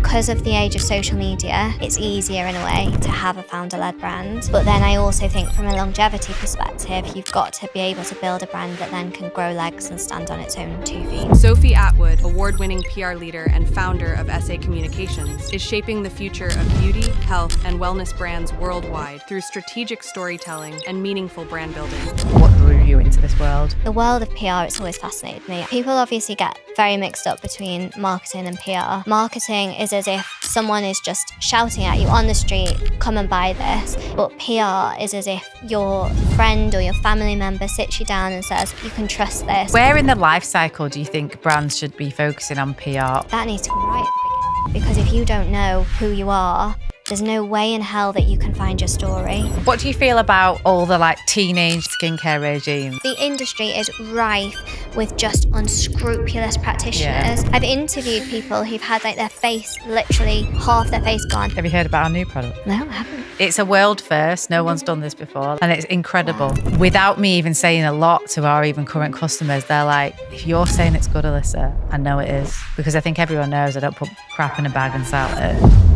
because of the age of social media, it's easier in a way to have a founder-led brand. But then I also think from a longevity perspective, you've got to be able to build a brand that then can grow legs and stand on its own 2 feet. Sophie Attwood, award-winning PR leader and founder of SA Communications, is shaping the future of beauty, health, and wellness brands worldwide through strategic storytelling and meaningful brand building. What drew you into this world? The world of PR, it's always fascinated me. People obviously get very mixed up between marketing and PR. Marketing is as if someone is just shouting at you on the street, come and buy this. But PR is as if your friend or your family member sits you down and says, you can trust this. Where in the life cycle do you think brands should be focusing on PR? That needs to come right at the beginning. Because if you don't know who you are, there's no way in hell that you can find your story. What do you feel about all the teenage skincare regimes? The industry is rife with just unscrupulous practitioners. Yeah. I've interviewed people who've had their face, literally half their face gone. Have you heard about our new product? No, I haven't. It's a world first. No one's done this before. And it's incredible. Wow. Without me even saying a lot to our even current customers, they're like, if you're saying it's good, Elissa, I know it is. Because I think everyone knows I don't put crap in a bag and sell it.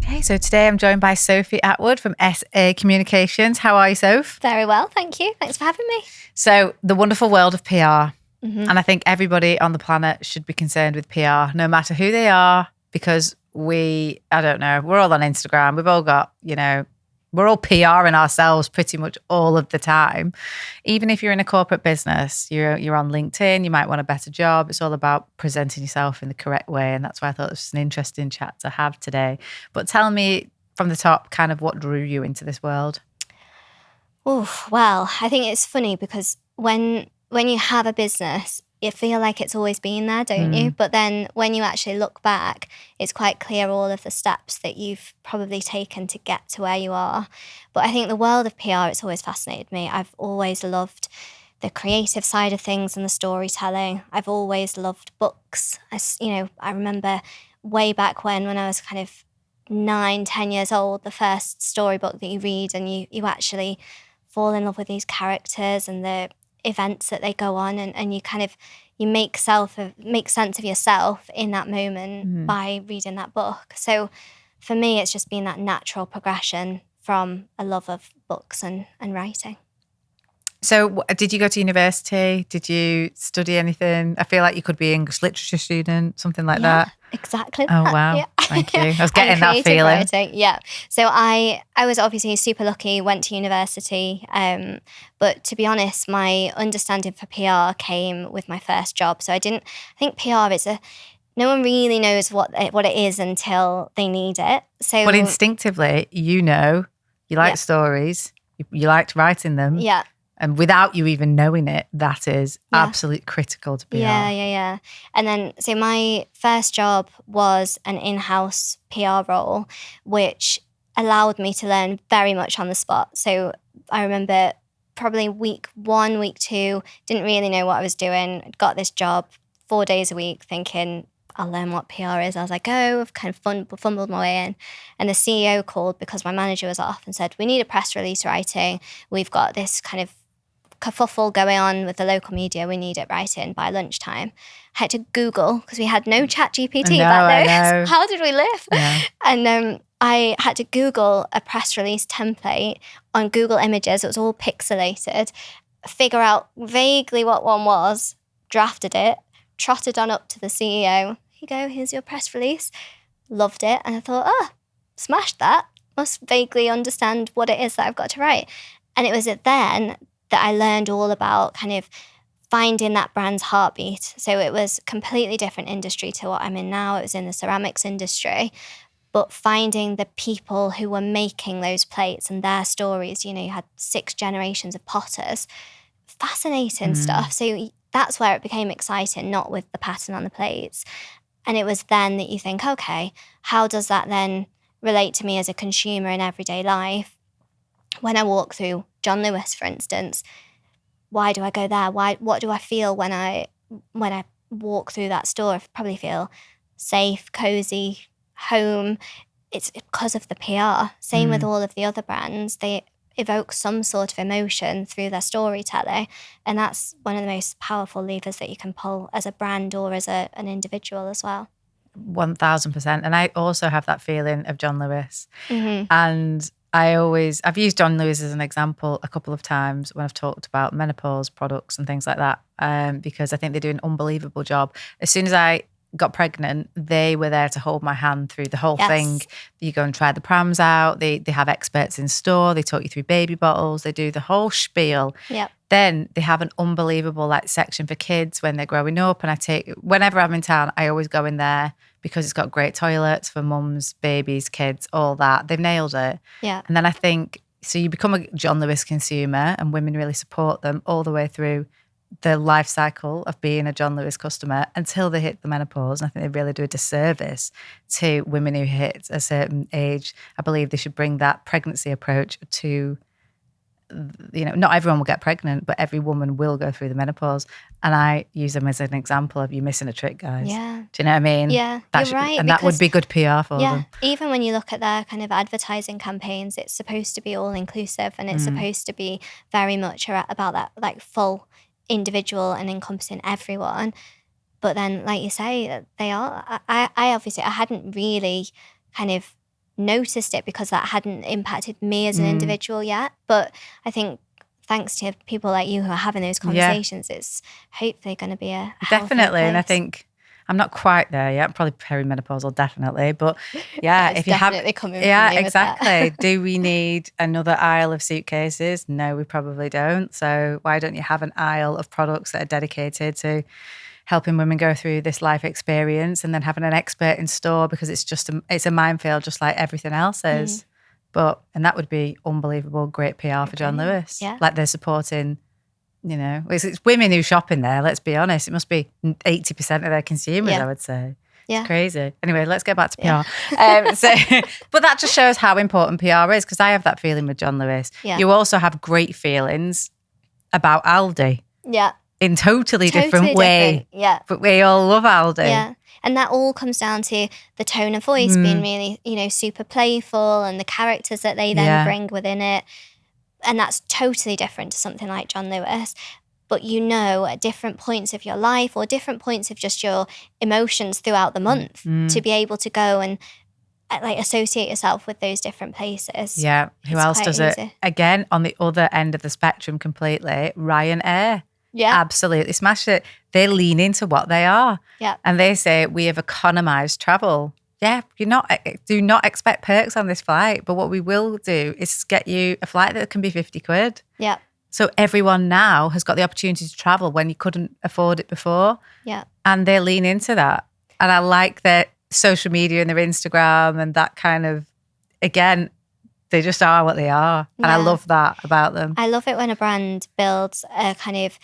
Okay, so today I'm joined by Sophie Attwood from SA Communications. How are you, Soph? Very well, thank you. Thanks for having me. So the wonderful world of PR. And I think everybody on the planet should be concerned with PR, no matter who they are, because we're all on Instagram. We've all got, we're all PRing ourselves pretty much all of the time. Even if you're in a corporate business, you're on LinkedIn, you might want a better job. It's all about presenting yourself in the correct way. And that's why I thought it was an interesting chat to have today. But tell me from the top, kind of what drew you into this world? Well, I think it's funny because when you have a business, you feel like it's always been there, don't you? But then when you actually look back, it's quite clear all of the steps that you've probably taken to get to where you are. But I think the world of PR, it's always fascinated me. I've always loved the creative side of things and the storytelling. I've always loved books. I remember way back when I was kind of 9-10 years old, the first storybook that you read and you actually fall in love with these characters and the events that they go on, and you make sense of yourself in that moment by reading that book. So for me, it's just been that natural progression from a love of books and writing. So did you go to university? Did you study anything? I feel like you could be an English literature student, something like that. Exactly. Oh, wow. Yeah. Thank you. I was getting that feeling. Writing, yeah. So I was obviously super lucky, went to university. But to be honest, my understanding for PR came with my first job. So I think PR is no one really knows what it is until they need it. So, but instinctively, you like stories, you liked writing them. Yeah. And without you even knowing it, that is absolutely critical to PR. Yeah. And then, so my first job was an in-house PR role, which allowed me to learn very much on the spot. So I remember probably week 1, week 2, didn't really know what I was doing. Got this job 4 days a week thinking, I'll learn what PR is. I was like, I've kind of fumbled my way in. And the CEO called because my manager was off and said, we need a press release writing. We've got this kind of kerfuffle going on with the local media. We need it writing by lunchtime. I had to Google because we had no chat GPT back then. How did we live? Yeah. And I had to Google a press release template on Google Images. It was all pixelated. Figure out vaguely what one was, drafted it, trotted on up to the CEO. Here you go, here's your press release. Loved it. And I thought, smashed that. Must vaguely understand what it is that I've got to write. And it was then that I learned all about kind of finding that brand's heartbeat. So it was a completely different industry to what I'm in now. It was in the ceramics industry, but finding the people who were making those plates and their stories. You had 6 generations of potters. Fascinating stuff. So that's where it became exciting, not with the pattern on the plates. And it was then that you think, okay, how does that then relate to me as a consumer in everyday life? When I walk through John Lewis, for instance, why do I go there? What do I feel when I walk through that store? I probably feel safe, cozy, home. It's because of the PR. Same with all of the other brands. They evoke some sort of emotion through their storytelling. And that's one of the most powerful levers that you can pull as a brand or as an individual as well. 1000%. And I also have that feeling of John Lewis. Mm-hmm. And I've used John Lewis as an example a couple of times when I've talked about menopause products and things like that, because I think they do an unbelievable job. As soon as I got pregnant, they were there to hold my hand through the whole thing. You go and try the prams out. They have experts in store. They talk you through baby bottles. They do the whole spiel. Yep. Then they have an unbelievable section for kids when they're growing up. And whenever I'm in town, I always go in there because it's got great toilets for mums, babies, kids, all that. They've nailed it. Yeah. And then I think, so you become a John Lewis consumer and women really support them all the way through the life cycle of being a John Lewis customer until they hit the menopause. And I think they really do a disservice to women who hit a certain age. I believe they should bring that pregnancy approach to, not everyone will get pregnant, but every woman will go through the menopause. And I use them as an example of you missing a trick, guys. Yeah. Do you know what I mean? Yeah, you're right. And that would be good PR for them. Even when you look at their kind of advertising campaigns, it's supposed to be all inclusive and it's supposed to be very much about that like full individual and encompassing everyone. But then, like you say, they are. I hadn't really kind of noticed it because that hadn't impacted me as an individual yet. But I think thanks to people like you who are having those conversations, it's hopefully going to be a definitely. place. And I think I'm not quite there yet. I'm probably perimenopausal, definitely. But if you have, coming exactly. Do we need another aisle of suitcases? No, we probably don't. So why don't you have an aisle of products that are dedicated to helping women go through this life experience, and then having an expert in store, because it's a minefield just like everything else is. And that would be unbelievable, great PR for John Lewis. Yeah. Like they're supporting, it's women who shop in there, let's be honest. It must be 80% of their consumers, I would say. Yeah. It's crazy. Anyway, let's get back to PR. But that just shows how important PR is, because I have that feeling with John Lewis. Yeah. You also have great feelings about Aldi. Yeah. In totally different way. Yeah. But we all love Aldi. Yeah. And that all comes down to the tone of voice being really, super playful, and the characters that they then bring within it. And that's totally different to something like John Lewis. But at different points of your life or different points of just your emotions throughout the month to be able to go and associate yourself with those different places. Yeah. Who else does it? Again, on the other end of the spectrum completely, Ryanair. Yeah. Absolutely smash it. They lean into what they are. Yeah. And they say, we have economized travel. Yeah, do not expect perks on this flight. But what we will do is get you a flight that can be 50 quid. Yeah. So everyone now has got the opportunity to travel when you couldn't afford it before. Yeah. And they lean into that. And I like their social media and their Instagram and that kind of, again, they just are what they are. And I love that about them. I love it when a brand builds a kind of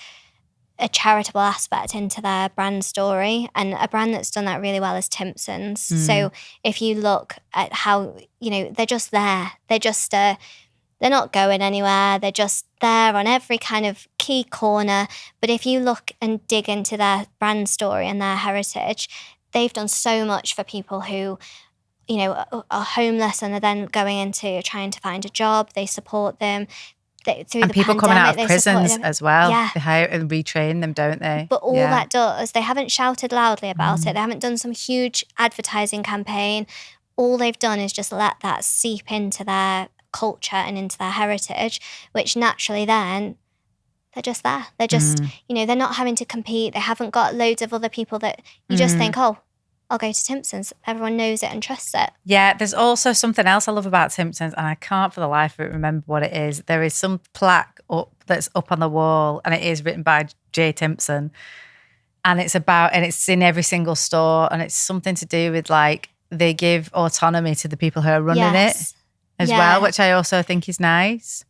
a charitable aspect into their brand story. And a brand that's done that really well is Timpson's. So if you look at how, they're just there. They're just, they're not going anywhere. They're just there on every kind of key corner. But if you look and dig into their brand story and their heritage, they've done so much for people who are homeless and are then going into trying to find a job. They support them. Through the people pandemic, coming out of prisons as well. Yeah. They hire and retrain them, don't they? But all that does, they haven't shouted loudly about it. They haven't done some huge advertising campaign. All they've done is just let that seep into their culture and into their heritage, which naturally then they're just there. They're just, they're not having to compete. They haven't got loads of other people that you just think, oh, I'll go to Timpson's. Everyone knows it and trusts it. Yeah, there's also something else I love about Timpson's, and I can't for the life of it remember what it is. There is some plaque that's up on the wall, and it is written by J. Timpson. And it's in every single store, and it's something to do with they give autonomy to the people who are running it as well, which I also think is nice.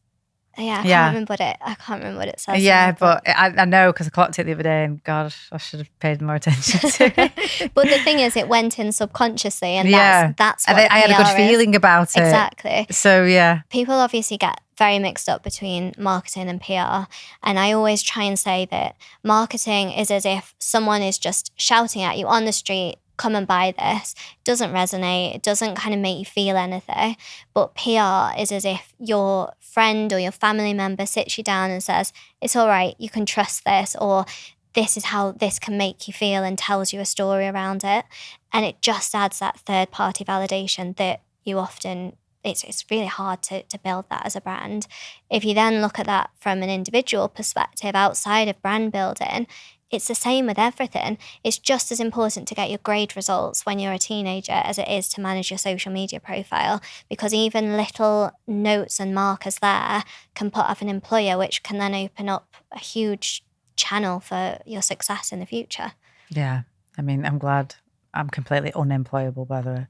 Yeah, I can't remember what it says. Yeah, but I know because I clocked it the other day and God, I should have paid more attention to it. But the thing is, it went in subconsciously, and that's what I had a good feeling about it. Exactly. So, yeah. People obviously get very mixed up between marketing and PR. And I always try and say that marketing is as if someone is just shouting at you on the street, come and buy this. It doesn't resonate. It doesn't kind of make you feel anything. But PR is as if your friend or your family member sits you down and says, it's all right, you can trust this, or this is how this can make you feel, and tells you a story around it. And it just adds that third party validation that you often, it's really hard to build that as a brand. If you then look at that from an individual perspective outside of brand building, it's the same with everything. It's just as important to get your grade results when you're a teenager as it is to manage your social media profile, because even little notes and markers there can put off an employer, which can then open up a huge channel for your success in the future. Yeah. I mean, I'm glad. I'm completely unemployable, by the way.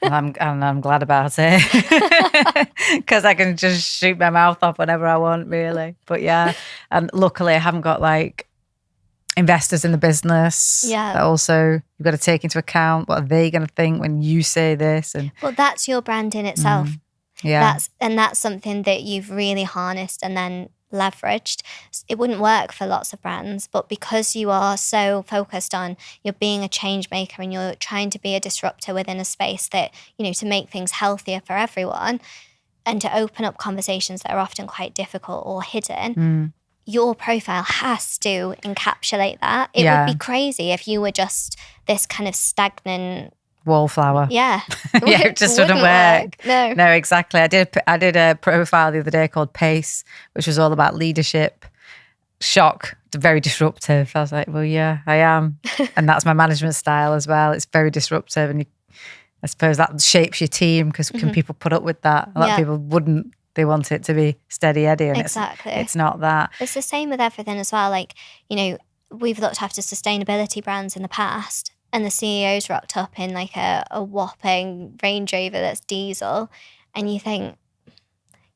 and I'm glad about it because I can just shoot my mouth off whenever I want, really. But yeah, and luckily I haven't got like investors in the business. Yeah. That also you've got to take into account what are they going to think when you say this. And well, that's your brand in itself. Yeah. That's something that you've really harnessed and then leveraged. It wouldn't work for lots of brands, but because you are so focused on you're being a change maker and you're trying to be a disruptor within a space that, to make things healthier for everyone and to open up conversations that are often quite difficult or hidden, your profile has to encapsulate that. It would be crazy if you were just this kind of stagnant wallflower. Yeah. Yeah, it just wouldn't work. No, exactly. I did a profile the other day called Pace, which was all about leadership. Shock, very disruptive. I was like, well, yeah, I am. And that's my management style as well. It's very disruptive. And I suppose that shapes your team because can people put up with that? A lot of people wouldn't. They want it to be steady Eddie. And exactly. It's not that. It's the same with everything as well. Like, we've looked after sustainability brands in the past. And the CEO's rocked up in like a whopping Range Rover that's diesel, and you think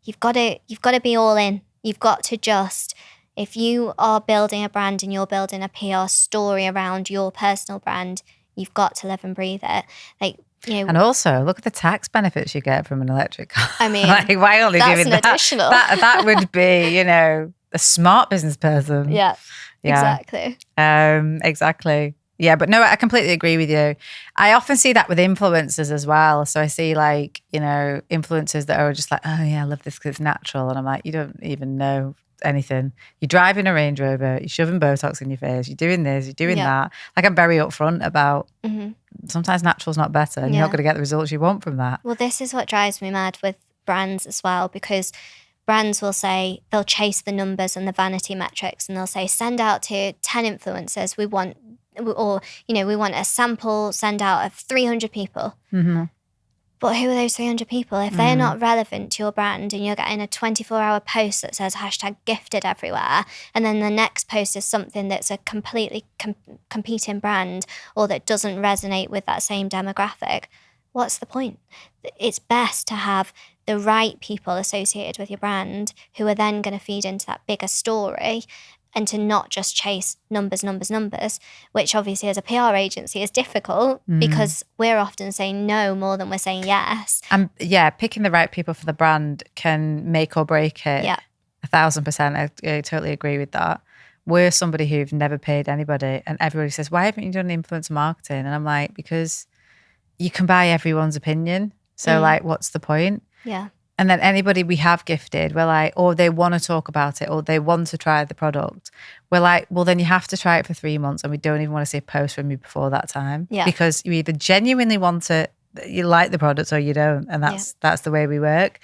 you've got to be all in. You've got to just, if you are building a brand and you're building a PR story around your personal brand, you've got to live and breathe it. Like, and also look at the tax benefits you get from an electric car. I mean, like, why only that's doing an that? additional. That would be, a smart business person. Yeah. Exactly. Exactly. Yeah, but no, I completely agree with you. I often see that with influencers as well. So I see like, influencers that are just like, oh yeah, I love this because it's natural. And I'm like, you don't even know anything. You're driving a Range Rover, you're shoving Botox in your face, you're doing this, you're doing that. Like I'm very upfront about sometimes natural's not better and you're not going to get the results you want from that. Well, this is what drives me mad with brands as well, because brands will say, they'll chase the numbers and the vanity metrics and they'll say, send out to 10 influencers. We want a sample send out of 300 people. But who are those 300 people? If they're not relevant to your brand and you're getting a 24-hour post that says #gifted everywhere, and then the next post is something that's a completely competing brand or that doesn't resonate with that same demographic, what's the point? It's best to have the right people associated with your brand who are then going to feed into that bigger story, and to not just chase numbers, which obviously as a PR agency is difficult because we're often saying no more than we're saying yes. And picking the right people for the brand can make or break it. Yeah. 1,000%. I totally agree with that. We're somebody who've never paid anybody, and everybody says, why haven't you done influencer marketing? And I'm like, because you can buy everyone's opinion. So like, what's the point? Yeah. And then anybody we have gifted, we're like, or they want to talk about it, or they want to try the product. We're like, well, then you have to try it for 3 months, and we don't even want to see a post from you before that time. Yeah. Because you either genuinely want it, you like the product, or you don't. And that's the way we work.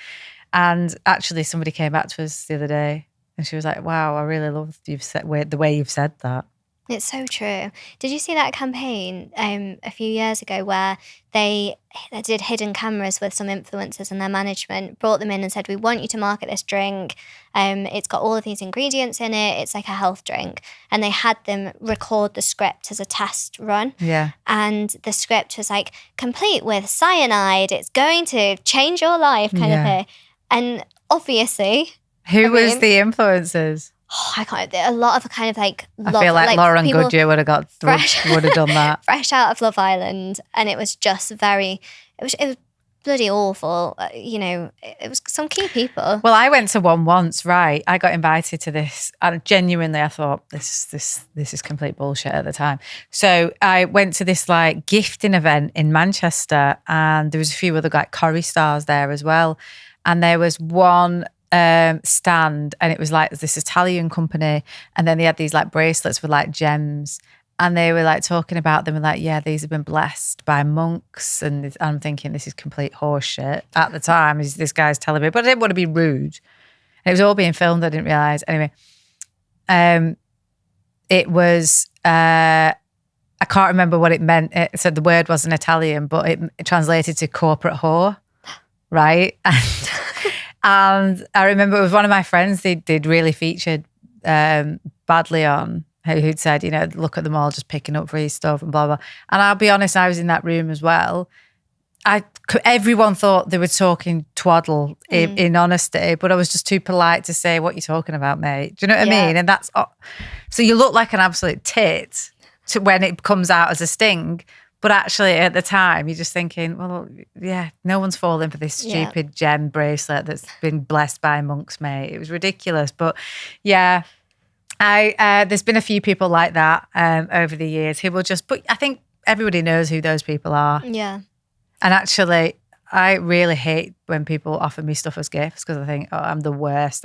And actually, somebody came back to us the other day, and she was like, wow, I really love the way you've said that. It's so true. Did you see that campaign a few years ago where they did hidden cameras with some influencers and their management, brought them in and said, we want you to market this drink. It's got all of these ingredients in it. It's like a health drink. And they had them record the script as a test run. Yeah. And the script was like, complete with cyanide. It's going to change your life kind of thing. And obviously... Who was the influencers? I can't. A lot of kind of like. I feel like Lauren Goodyear would have done that. Fresh out of Love Island, and it was just very. It was bloody awful. It was some key people. Well, I went to one once. Right, I got invited to this, and genuinely, I thought this is complete bullshit at the time. So I went to this like gifting event in Manchester, and there was a few other like Corrie stars there as well, and there was one stand, and it was like this Italian company, and then they had these like bracelets with like gems, And they were like talking about them and like, yeah, these have been blessed by monks. And I'm thinking this is complete horseshit at the time. This guy's telling me, but I didn't want to be rude. And it was all being filmed. I didn't realise. Anyway, it was, I can't remember what it meant. It said the word wasn't Italian, but it translated to corporate whore, right? And I remember it was one of my friends they'd really featured badly on, who'd said, you know, look at them all just picking up free stuff and blah, blah. And I'll be honest, I was in that room as well. Everyone thought they were talking twaddle in honesty, but I was just too polite to say, what you talking about, mate? Do you know what I mean? And that's, so you look like an absolute tit when it comes out as a sting, but actually at the time you're just thinking, well, yeah, no one's falling for this stupid gem bracelet that's been blessed by monks, mate. It was ridiculous. But yeah, there's been a few people like that over the years who will just, but I think everybody knows who those people are. Yeah. And actually, I really hate when people offer me stuff as gifts because I think, oh, I'm the worst.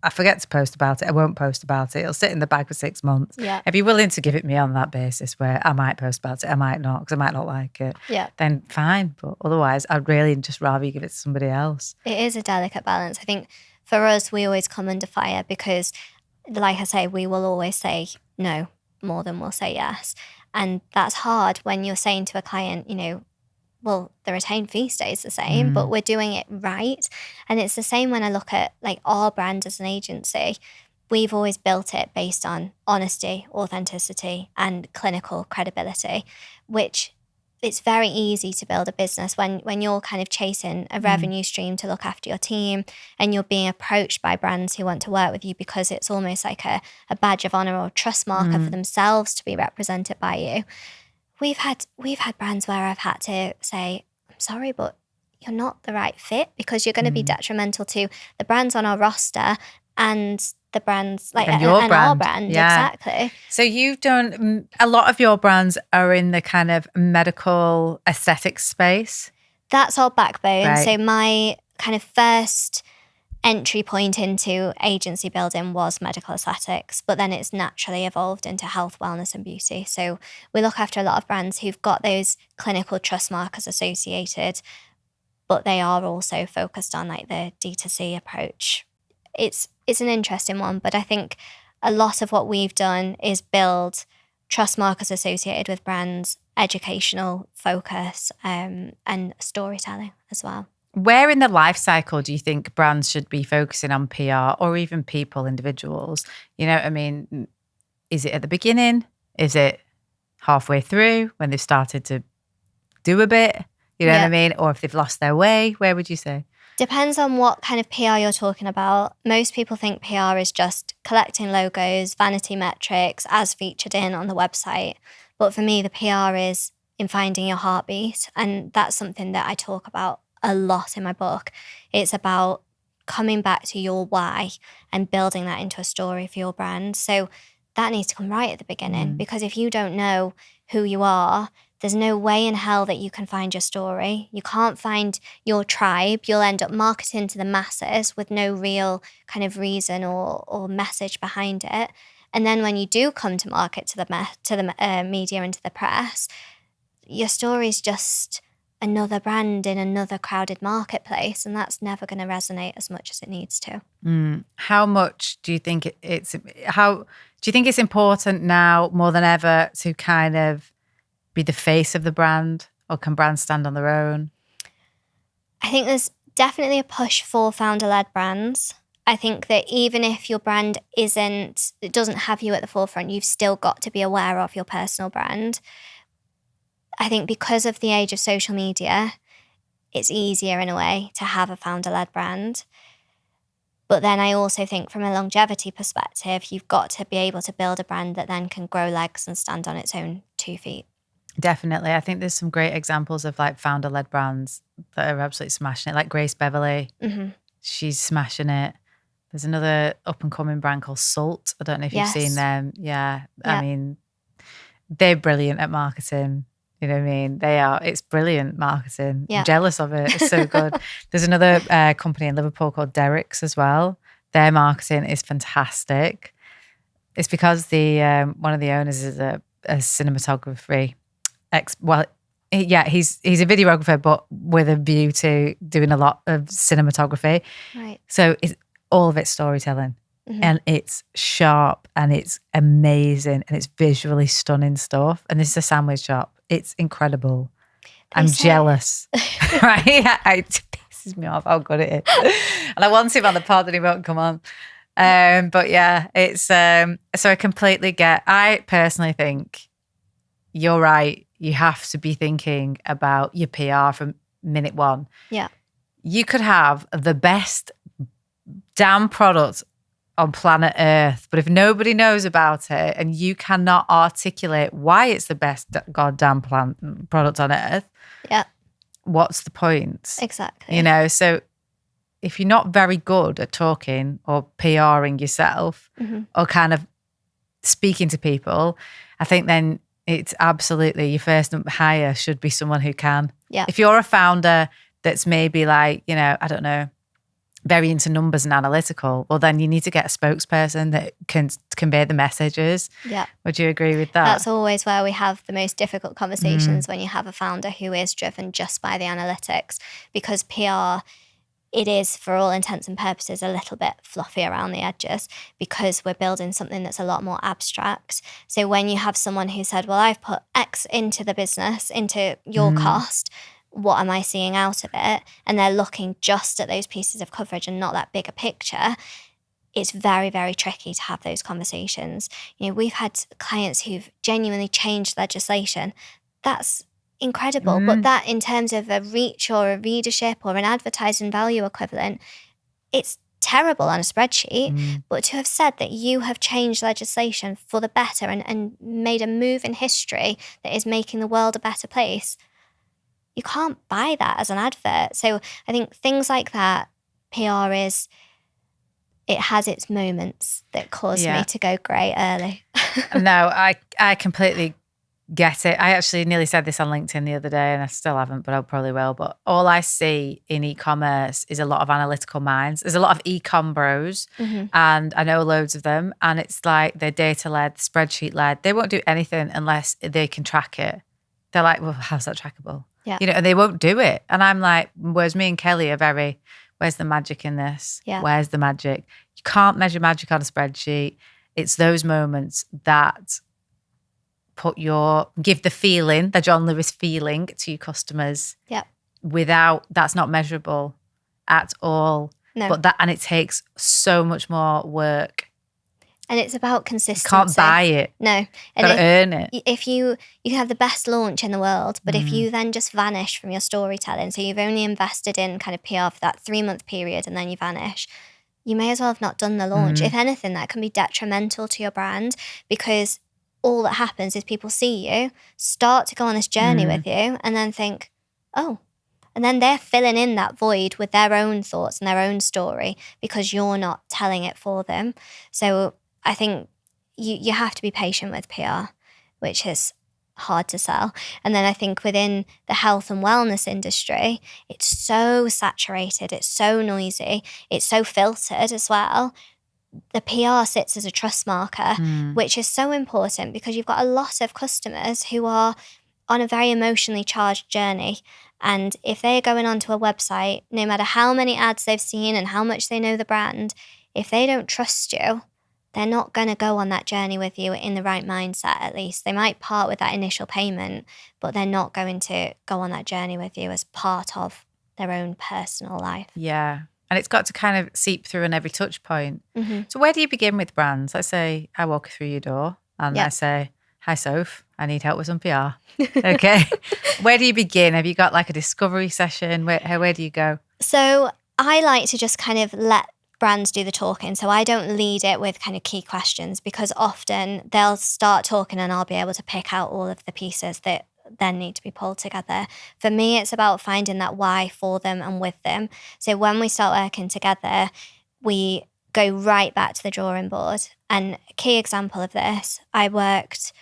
I forget to post about it. I won't post about it. It'll sit in the bag for 6 months. Yeah. If you're willing to give it me on that basis where I might post about it, I might not because I might not like it, then fine. But otherwise, I'd really just rather you give it to somebody else. It is a delicate balance. I think for us, we always come under fire because, like I say, we will always say no more than we'll say yes. And that's hard when you're saying to a client, you know, well, the retained fee stays the same, but we're doing it right. And it's the same when I look at like our brand as an agency. We've always built it based on honesty, authenticity, and clinical credibility, which it's very easy to build a business when you're kind of chasing a revenue stream to look after your team and you're being approached by brands who want to work with you because it's almost like a badge of honor or trust marker for themselves to be represented by you. We've had brands where I've had to say, I'm sorry, but you're not the right fit because you're going to be detrimental to the brands on our roster and the brands like and our brand. Exactly. So you've done a lot of your brands are in the kind of medical aesthetic space. That's our backbone. Right. So my kind of first entry point into agency building was medical aesthetics, but then it's naturally evolved into health, wellness and beauty. So we look after a lot of brands who've got those clinical trust markers associated, but they are also focused on like the D2C approach. It's an interesting one, but I think a lot of what we've done is build trust markers associated with brands, educational focus, and storytelling as well. Where in the life cycle do you think brands should be focusing on PR or even people, individuals? You know what I mean? Is it at the beginning? Is it halfway through when they've started to do a bit? You know what I mean? Or if they've lost their way, where would you say? Depends on what kind of PR you're talking about. Most people think PR is just collecting logos, vanity metrics as featured in on the website. But for me, the PR is in finding your heartbeat. And that's something that I talk about a lot in my book. It's about coming back to your why and building that into a story for your brand. So that needs to come right at the beginning because if you don't know who you are, there's no way in hell that you can find your story. You can't find your tribe. You'll end up marketing to the masses with no real kind of reason or message behind it. And then when you do come to market to the media and to the press, your story is just another brand in another crowded marketplace, and that's never going to resonate as much as it needs to. How much do you think do you think it's important now more than ever to kind of be the face of the brand, or can brands stand on their own? I think there's definitely a push for founder-led brands. I think that even if your brand it doesn't have you at the forefront, you've still got to be aware of your personal brand. I think because of the age of social media, it's easier in a way to have a founder-led brand. But then I also think from a longevity perspective, you've got to be able to build a brand that then can grow legs and stand on its own 2 feet. Definitely. I think there's some great examples of like founder-led brands that are absolutely smashing it, like Grace Beverley. She's smashing it. There's another up-and-coming brand called Salt. I don't know if you've seen them. Yeah. I mean, they're brilliant at marketing. You know what I mean? It's brilliant marketing. I'm jealous of it. It's so good. There's another company in Liverpool called Derrick's as well. Their marketing is fantastic. It's because one of the owners is a a cinematography he's a videographer, but with a view to doing a lot of cinematography. Right. So all of it's storytelling. And it's sharp and it's amazing and it's visually stunning stuff. And this is a sandwich shop. It's incredible. I'm jealous. Right? It pisses me off how good it is. And I want him on the pod and he won't come on. But yeah, it's so I completely I personally think you're right. You have to be thinking about your PR from minute one. Yeah. You could have the best damn product on planet Earth, but if nobody knows about it and you cannot articulate why it's the best goddamn product on Earth, what's the point? Exactly. You know, so if you're not very good at talking or PRing yourself or kind of speaking to people, I think then it's absolutely your first hire should be someone who can. Yeah. If you're a founder that's maybe like, you know, I don't know, very into numbers and analytical, well, then you need to get a spokesperson that can convey the messages. Yeah. Would you agree with that? That's always where we have the most difficult conversations when you have a founder who is driven just by the analytics, because PR, it is, for all intents and purposes, a little bit fluffy around the edges because we're building something that's a lot more abstract. So when you have someone who said, well, I've put X into the business, into your cost, what am I seeing out of it? And they're looking just at those pieces of coverage and not that bigger picture. It's very, very tricky to have those conversations. You know, we've had clients who've genuinely changed legislation. That's incredible. But that, in terms of a reach or a readership or an advertising value equivalent, it's terrible on a spreadsheet. But to have said that you have changed legislation for the better and made a move in history that is making the world a better place, you can't buy that as an advert. So I think things like that, PR it has its moments that cause me to go grey early. No, I completely get it. I actually nearly said this on LinkedIn the other day and I still haven't, but I probably will. But all I see in e-commerce is a lot of analytical minds. There's a lot of e-com bros and I know loads of them. And it's like they're data-led, spreadsheet-led. They won't do anything unless they can track it. They're like, well, how's that trackable? Yeah. You know, and they won't do it. And I'm like, whereas me and Kelly are very, where's the magic in this? Yeah. Where's the magic? You can't measure magic on a spreadsheet. It's those moments that give the feeling, the John Lewis feeling to your customers. Yeah. That's not measurable at all. No. And it takes so much more work. And it's about consistency. You can't buy it. No. And gotta earn it. If you can have the best launch in the world, but if you then just vanish from your storytelling, so you've only invested in kind of PR for that 3-month period and then you vanish, you may as well have not done the launch. If anything, that can be detrimental to your brand, because all that happens is people see you, start to go on this journey with you, and then think, oh, and then they're filling in that void with their own thoughts and their own story because you're not telling it for them. So I think you have to be patient with PR, which is hard to sell. And then I think within the health and wellness industry, it's so saturated, it's so noisy, it's so filtered as well. The PR sits as a trust marker, which is so important because you've got a lot of customers who are on a very emotionally charged journey. And if they're going onto a website, no matter how many ads they've seen and how much they know the brand, if they don't trust you, they're not going to go on that journey with you in the right mindset, at least. They might part with that initial payment, but they're not going to go on that journey with you as part of their own personal life. Yeah. And it's got to kind of seep through in every touch point. So where do you begin with brands? Let's say I walk through your door and I say, hi, Soph, I need help with some PR. Okay. Where do you begin? Have you got like a discovery session? Where do you go? So I like to just kind of let brands do the talking. So I don't lead it with kind of key questions, because often they'll start talking and I'll be able to pick out all of the pieces that then need to be pulled together. For me, it's about finding that why for them and with them. So when we start working together, we go right back to the drawing board. And a key example of this, I worked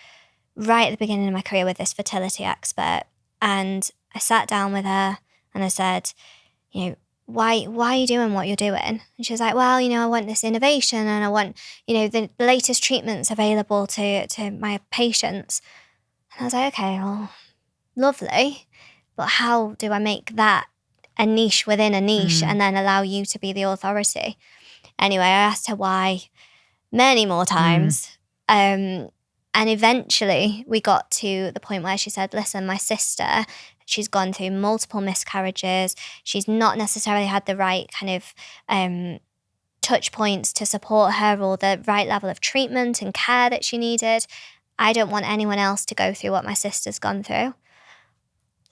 right at the beginning of my career with this fertility expert, and I sat down with her and I said, you know, why are you doing what you're doing? And she was like, well, I want this innovation and I want, the latest treatments available to my patients. And I was like, okay, well, lovely. But how do I make that a niche within a niche and then allow you to be the authority? Anyway, I asked her why many more times. And eventually we got to the point where she said, listen, my sister, she's gone through multiple miscarriages. She's not necessarily had the right kind of touch points to support her or the right level of treatment and care that she needed. I don't want anyone else to go through what my sister's gone through.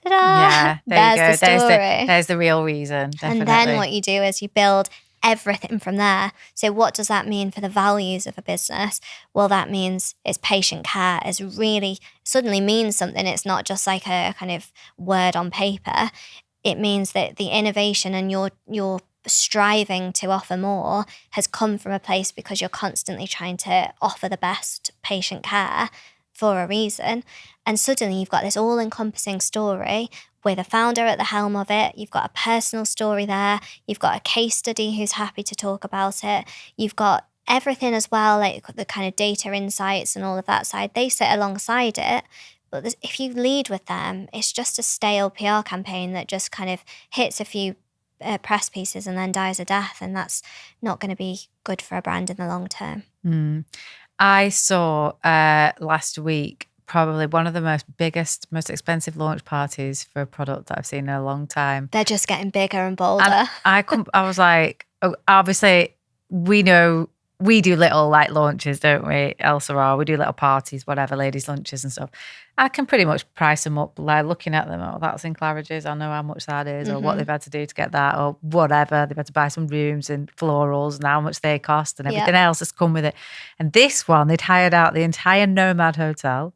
Yeah, there you go. There's the story. There's the real reason, definitely. And then what you do is you build everything from there. So what does that mean for the values of a business? Well, that means it's patient care. It's really suddenly means something. It's not just like a kind of word on paper. It means that the innovation and your striving to offer more has come from a place because you're constantly trying to offer the best patient care for a reason. And suddenly you've got this all-encompassing story with a founder at the helm of it. You've got a personal story there. You've got a case study who's happy to talk about it. You've got everything as well, like the kind of data insights and all of that side. They sit alongside it. But if you lead with them, it's just a stale PR campaign that just kind of hits a few press pieces and then dies a death. And that's not going to be good for a brand in the long term. I saw last week probably one of the most expensive launch parties for a product that I've seen in a long time. They're just getting bigger and bolder. And I was like, obviously we know we do little like launches, don't we? Elle Sera, we do little parties, whatever, ladies' lunches and stuff. I can pretty much price them up, like looking at them. Oh, that's in Claridge's. I know how much that is, or what they've had to do to get that, or whatever. They've had to buy some rooms and florals and how much they cost and everything else that's come with it. And this one, they'd hired out the entire Nomad Hotel.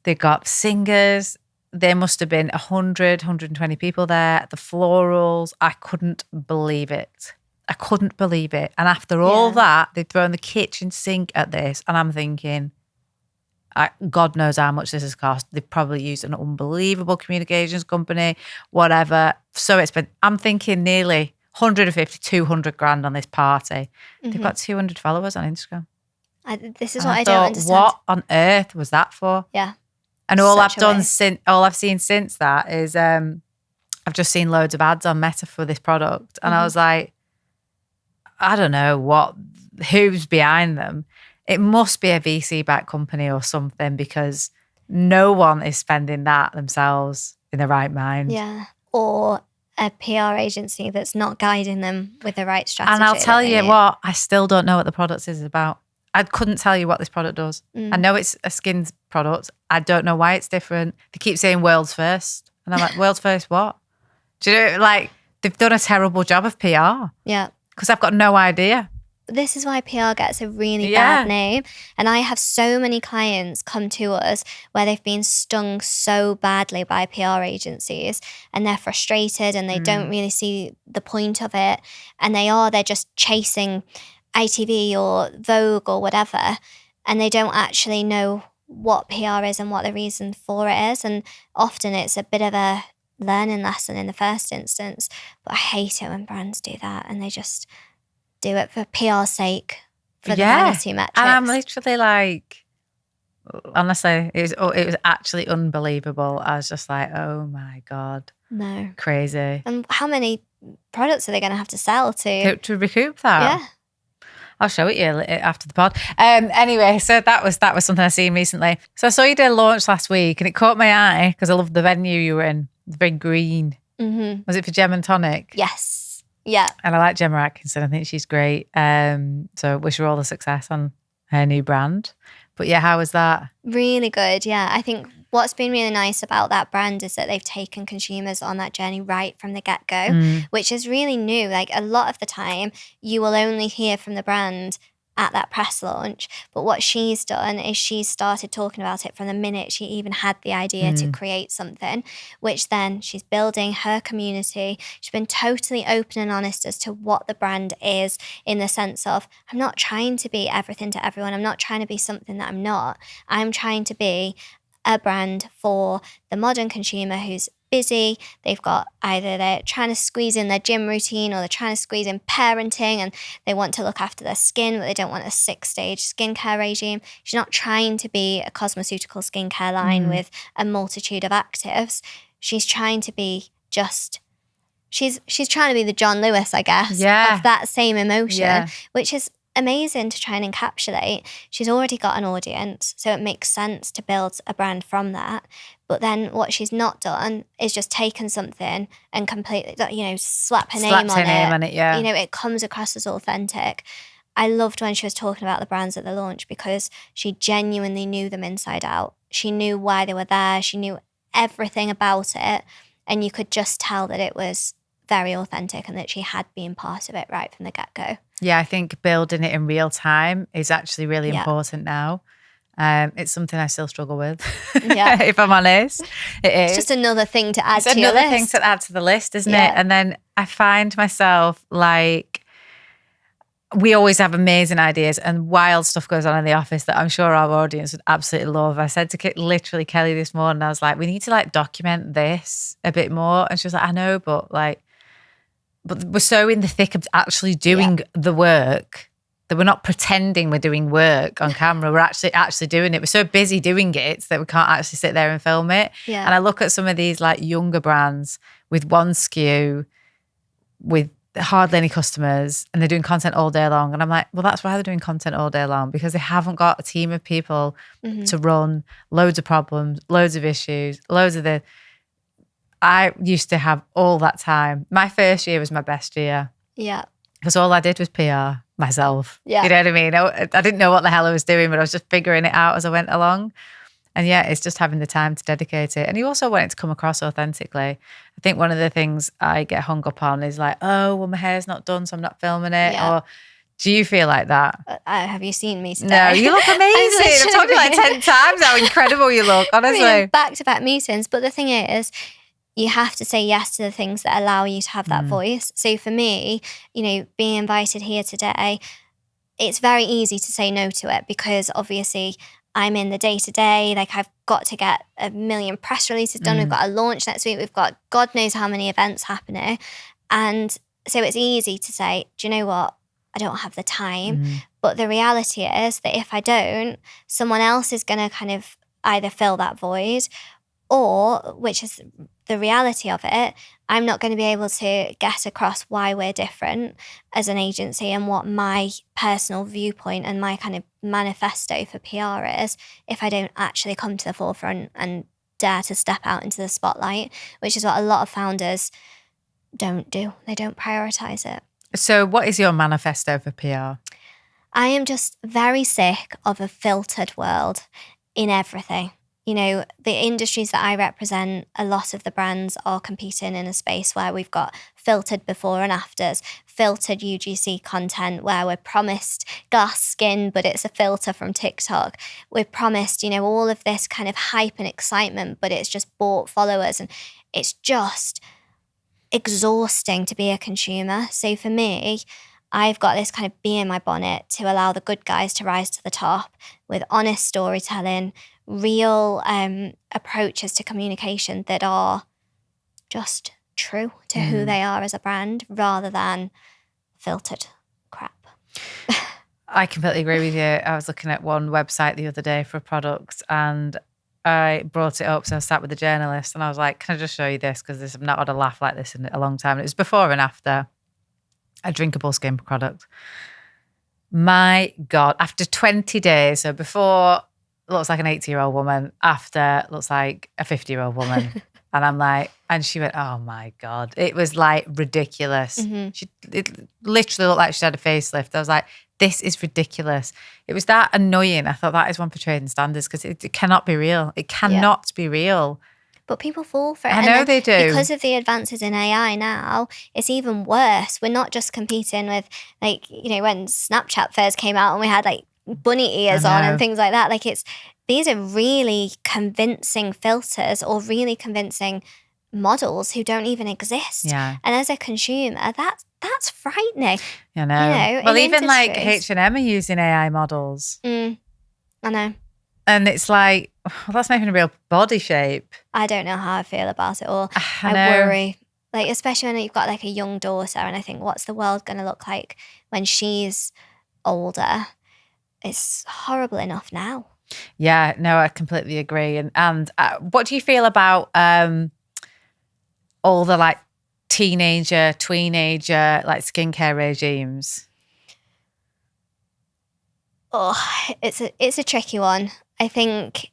They got singers. There must have been 100, 120 people there. The florals, I couldn't believe it. And after all that, they've thrown the kitchen sink at this. And I'm thinking, God knows how much this has cost. They've probably used an unbelievable communications company, whatever. So I'm thinking nearly 150, 200 grand on this party. They've got 200 followers on Instagram. This is what I don't understand. What on earth was that for? Yeah. And all I've seen since that is I've just seen loads of ads on Meta for this product. And I was like, I don't know who's behind them. It must be a VC-backed company or something because no one is spending that themselves in the right mind. Yeah. Or a PR agency that's not guiding them with the right strategy. And I'll tell you what, I still don't know what the product is about. I couldn't tell you what this product does. I know it's a skin product. I don't know why it's different. They keep saying world's first. And I'm like, world's first what? Do you know, like, they've done a terrible job of PR. Yeah. Because I've got no idea. This is why PR gets a really bad name. And I have so many clients come to us where they've been stung so badly by PR agencies and they're frustrated and they don't really see the point of it. And they're just chasing ITV or Vogue or whatever. And they don't actually know what PR is and what the reason for it is. And often it's a bit of a learning lesson in the first instance. But I hate it when brands do that and they just do it for PR's sake, for the vanity metrics. And I'm literally like, honestly, it was actually unbelievable. I was just like, oh my God. No. Crazy. And how many products are they going to have to sell to recoup that? Yeah. I'll show it you after the pod. Anyway, so that was something I seen recently. So I saw you did a launch last week and it caught my eye because I loved the venue you were in. It's very green. Mm-hmm. Was it for Gem and Tonic? Yes. Yeah. And I like Gemma Atkinson. I think she's great. So wish her all the success on her new brand. But yeah, how was that? Really good. Yeah. I think what's been really nice about that brand is that they've taken consumers on that journey right from the get-go, which is really new. Like a lot of the time, you will only hear from the brand at that press launch. But what she's done is she's started talking about it from the minute she even had the idea to create something, which then she's building her community. She's been totally open and honest as to what the brand is in the sense of, I'm not trying to be everything to everyone. I'm not trying to be something that I'm not. I'm trying to be a brand for the modern consumer who's busy. They've got either they're trying to squeeze in their gym routine or they're trying to squeeze in parenting and they want to look after their skin, but they don't want a 6-stage skincare regime. She's not trying to be a cosmeceutical skincare line with a multitude of actives. She's trying to be just... She's trying to be the John Lewis, I guess, of that same emotion, which is amazing to try and encapsulate. She's already got an audience, so it makes sense to build a brand from that. But then what she's not done is just taken something and completely, slap her name on it. Yeah. It comes across as authentic. I loved when she was talking about the brands at the launch because she genuinely knew them inside out. She knew why they were there. She knew everything about it. And you could just tell that it was very authentic and that she had been part of it right from the get-go. Yeah, I think building it in real time is actually really important now. It's something I still struggle with, if I'm honest. It is. It's just another thing to add to your list. Another thing to add to the list, isn't it? And then I find myself like, we always have amazing ideas and wild stuff goes on in the office that I'm sure our audience would absolutely love. I said to literally Kelly this morning, I was like, we need to document this a bit more. And she was like, I know, but we're so in the thick of actually doing the work that we're not pretending we're doing work on camera. We're actually doing it. We're so busy doing it that we can't actually sit there and film it. Yeah. And I look at some of these younger brands with one SKU, with hardly any customers, and they're doing content all day long. And I'm like, well, that's why they're doing content all day long, because they haven't got a team of people to run loads of problems, loads of issues, I used to have all that time. My first year was my best year. Yeah. Because all I did was PR myself. Yeah. You know what I mean? I didn't know what the hell I was doing, but I was just figuring it out as I went along. And it's just having the time to dedicate it. And you also want it to come across authentically. I think one of the things I get hung up on is my hair's not done, so I'm not filming it. Yeah. Or do you feel like that? Have you seen me today? No, you look amazing. I've told you 10 times how incredible you look, honestly. Back-to-back meetings. But the thing is, you have to say yes to the things that allow you to have that voice. So for me, being invited here today, it's very easy to say no to it because obviously I'm in the day-to-day. I've got to get 1 million press releases done. We've got a launch next week. We've got God knows how many events happening. And so it's easy to say, do you know what? I don't have the time. But the reality is that if I don't, someone else is going to kind of either fill that void or, which is the reality of it, I'm not going to be able to get across why we're different as an agency and what my personal viewpoint and my kind of manifesto for PR is if I don't actually come to the forefront and dare to step out into the spotlight, which is what a lot of founders don't do. They don't prioritize it. So what is your manifesto for PR? I am just very sick of a filtered world in everything. The industries that I represent, a lot of the brands are competing in a space where we've got filtered before and afters, filtered UGC content where we're promised glass skin, but it's a filter from TikTok. We're promised, all of this kind of hype and excitement, but it's just bought followers. And it's just exhausting to be a consumer. So for me, I've got this kind of bee in my bonnet to allow the good guys to rise to the top with honest storytelling, real approaches to communication that are just true to who they are as a brand rather than filtered crap. I completely agree with you. I was looking at one website the other day for a product and I brought it up. So I sat with the journalist and I was like, can I just show you this? Because I've not had a laugh like this in a long time. And it was before and after a drinkable skin product. My God, after 20 days, so before looks like an 80-year-old woman, after looks like a 50-year-old woman. And I'm like, and she went, oh my God. It was ridiculous. It literally looked like she had a facelift. I was like, this is ridiculous. It was that annoying. I thought that is one for trading standards because it cannot be real. It cannot be real. But people fall for it. I know they do. Because of the advances in AI now, it's even worse. We're not just competing with when Snapchat first came out and we had bunny ears on and things like that. These are really convincing filters or really convincing models who don't even exist. Yeah. And as a consumer, that's frightening. I know. Well, even H&M are using AI models. I know. And it's like, that's not even a real body shape. I don't know how I feel about it all. I I know. worry, like, especially when you've got like a young daughter, and I think, what's the world going to look like when she's older? It's horrible enough now. Yeah, no, I completely agree. And what do you feel about all the like teenager, tweenager, like skincare regimes? Oh, it's a tricky one. I think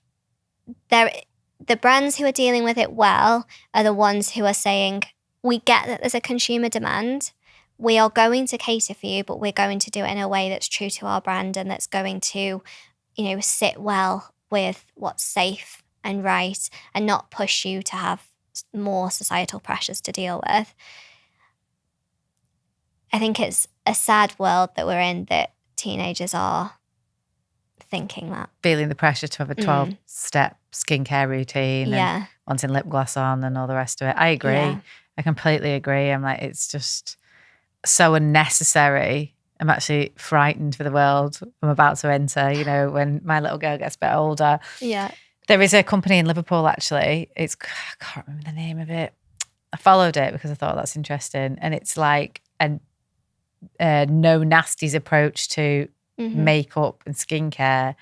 the brands who are dealing with it well are the ones who are saying, we get that there's a consumer demand. We are going to cater for you, but we're going to do it in a way that's true to our brand and that's going to, sit well with what's safe and right, and not push you to have more societal pressures to deal with. I think it's a sad world that we're in, that teenagers are thinking that. Feeling the pressure to have a 12-step skincare routine and wanting lip gloss on and all the rest of it. I agree. Yeah. I completely agree. I'm like, it's just so unnecessary. I'm actually frightened for the world I'm about to enter, when my little girl gets a bit older. Yeah. There is a company in Liverpool, actually. I can't remember the name of it. I followed it because I thought that's interesting. And it's like a no nasties approach to makeup and skincare.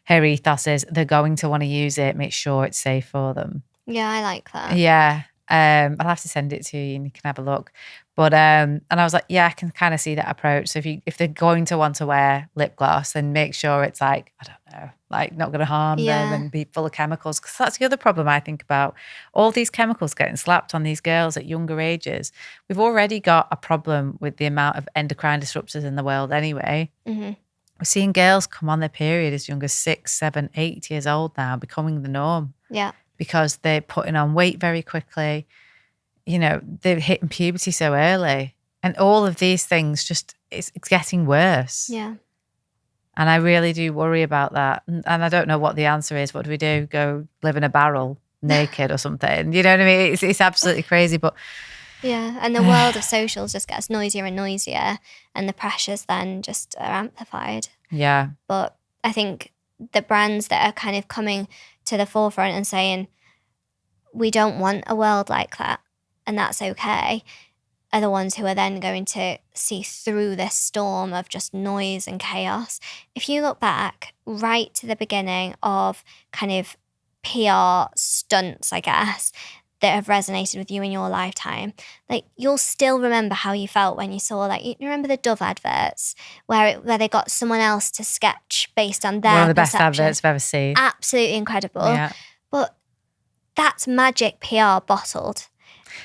Her ethos is they're going to want to use it, make sure it's safe for them. Yeah, I like that. Yeah. I'll have to send it to you and you can have a look. But and I was like, yeah, I can kind of see that approach. So if they're going to want to wear lip gloss, then make sure it's like, I don't know, like not going to harm them and be full of chemicals. Because that's the other problem I think about. All these chemicals getting slapped on these girls at younger ages. We've already got a problem with the amount of endocrine disruptors in the world anyway. Mm-hmm. We're seeing girls come on their period as young as 6, 7, 8 years old now, becoming the norm. Yeah. Because they're putting on weight very quickly. They're hitting puberty so early. And all of these things it's getting worse. Yeah. And I really do worry about that. And I don't know what the answer is. What do we do? Go live in a barrel naked or something? You know what I mean? It's absolutely crazy. But yeah, and the world of socials just gets noisier and noisier, and the pressures then just are amplified. Yeah. But I think the brands that are kind of coming to the forefront and saying, we don't want a world like that, and that's okay, are the ones who are then going to see through this storm of just noise and chaos. If you look back right to the beginning of kind of PR stunts, I guess, that have resonated with you in your lifetime, like, you'll still remember how you felt when you saw, like, you remember the Dove adverts where they got someone else to sketch based on their one of the best perception. adverts I've ever seen. Absolutely incredible. Yeah. But that's magic PR bottled.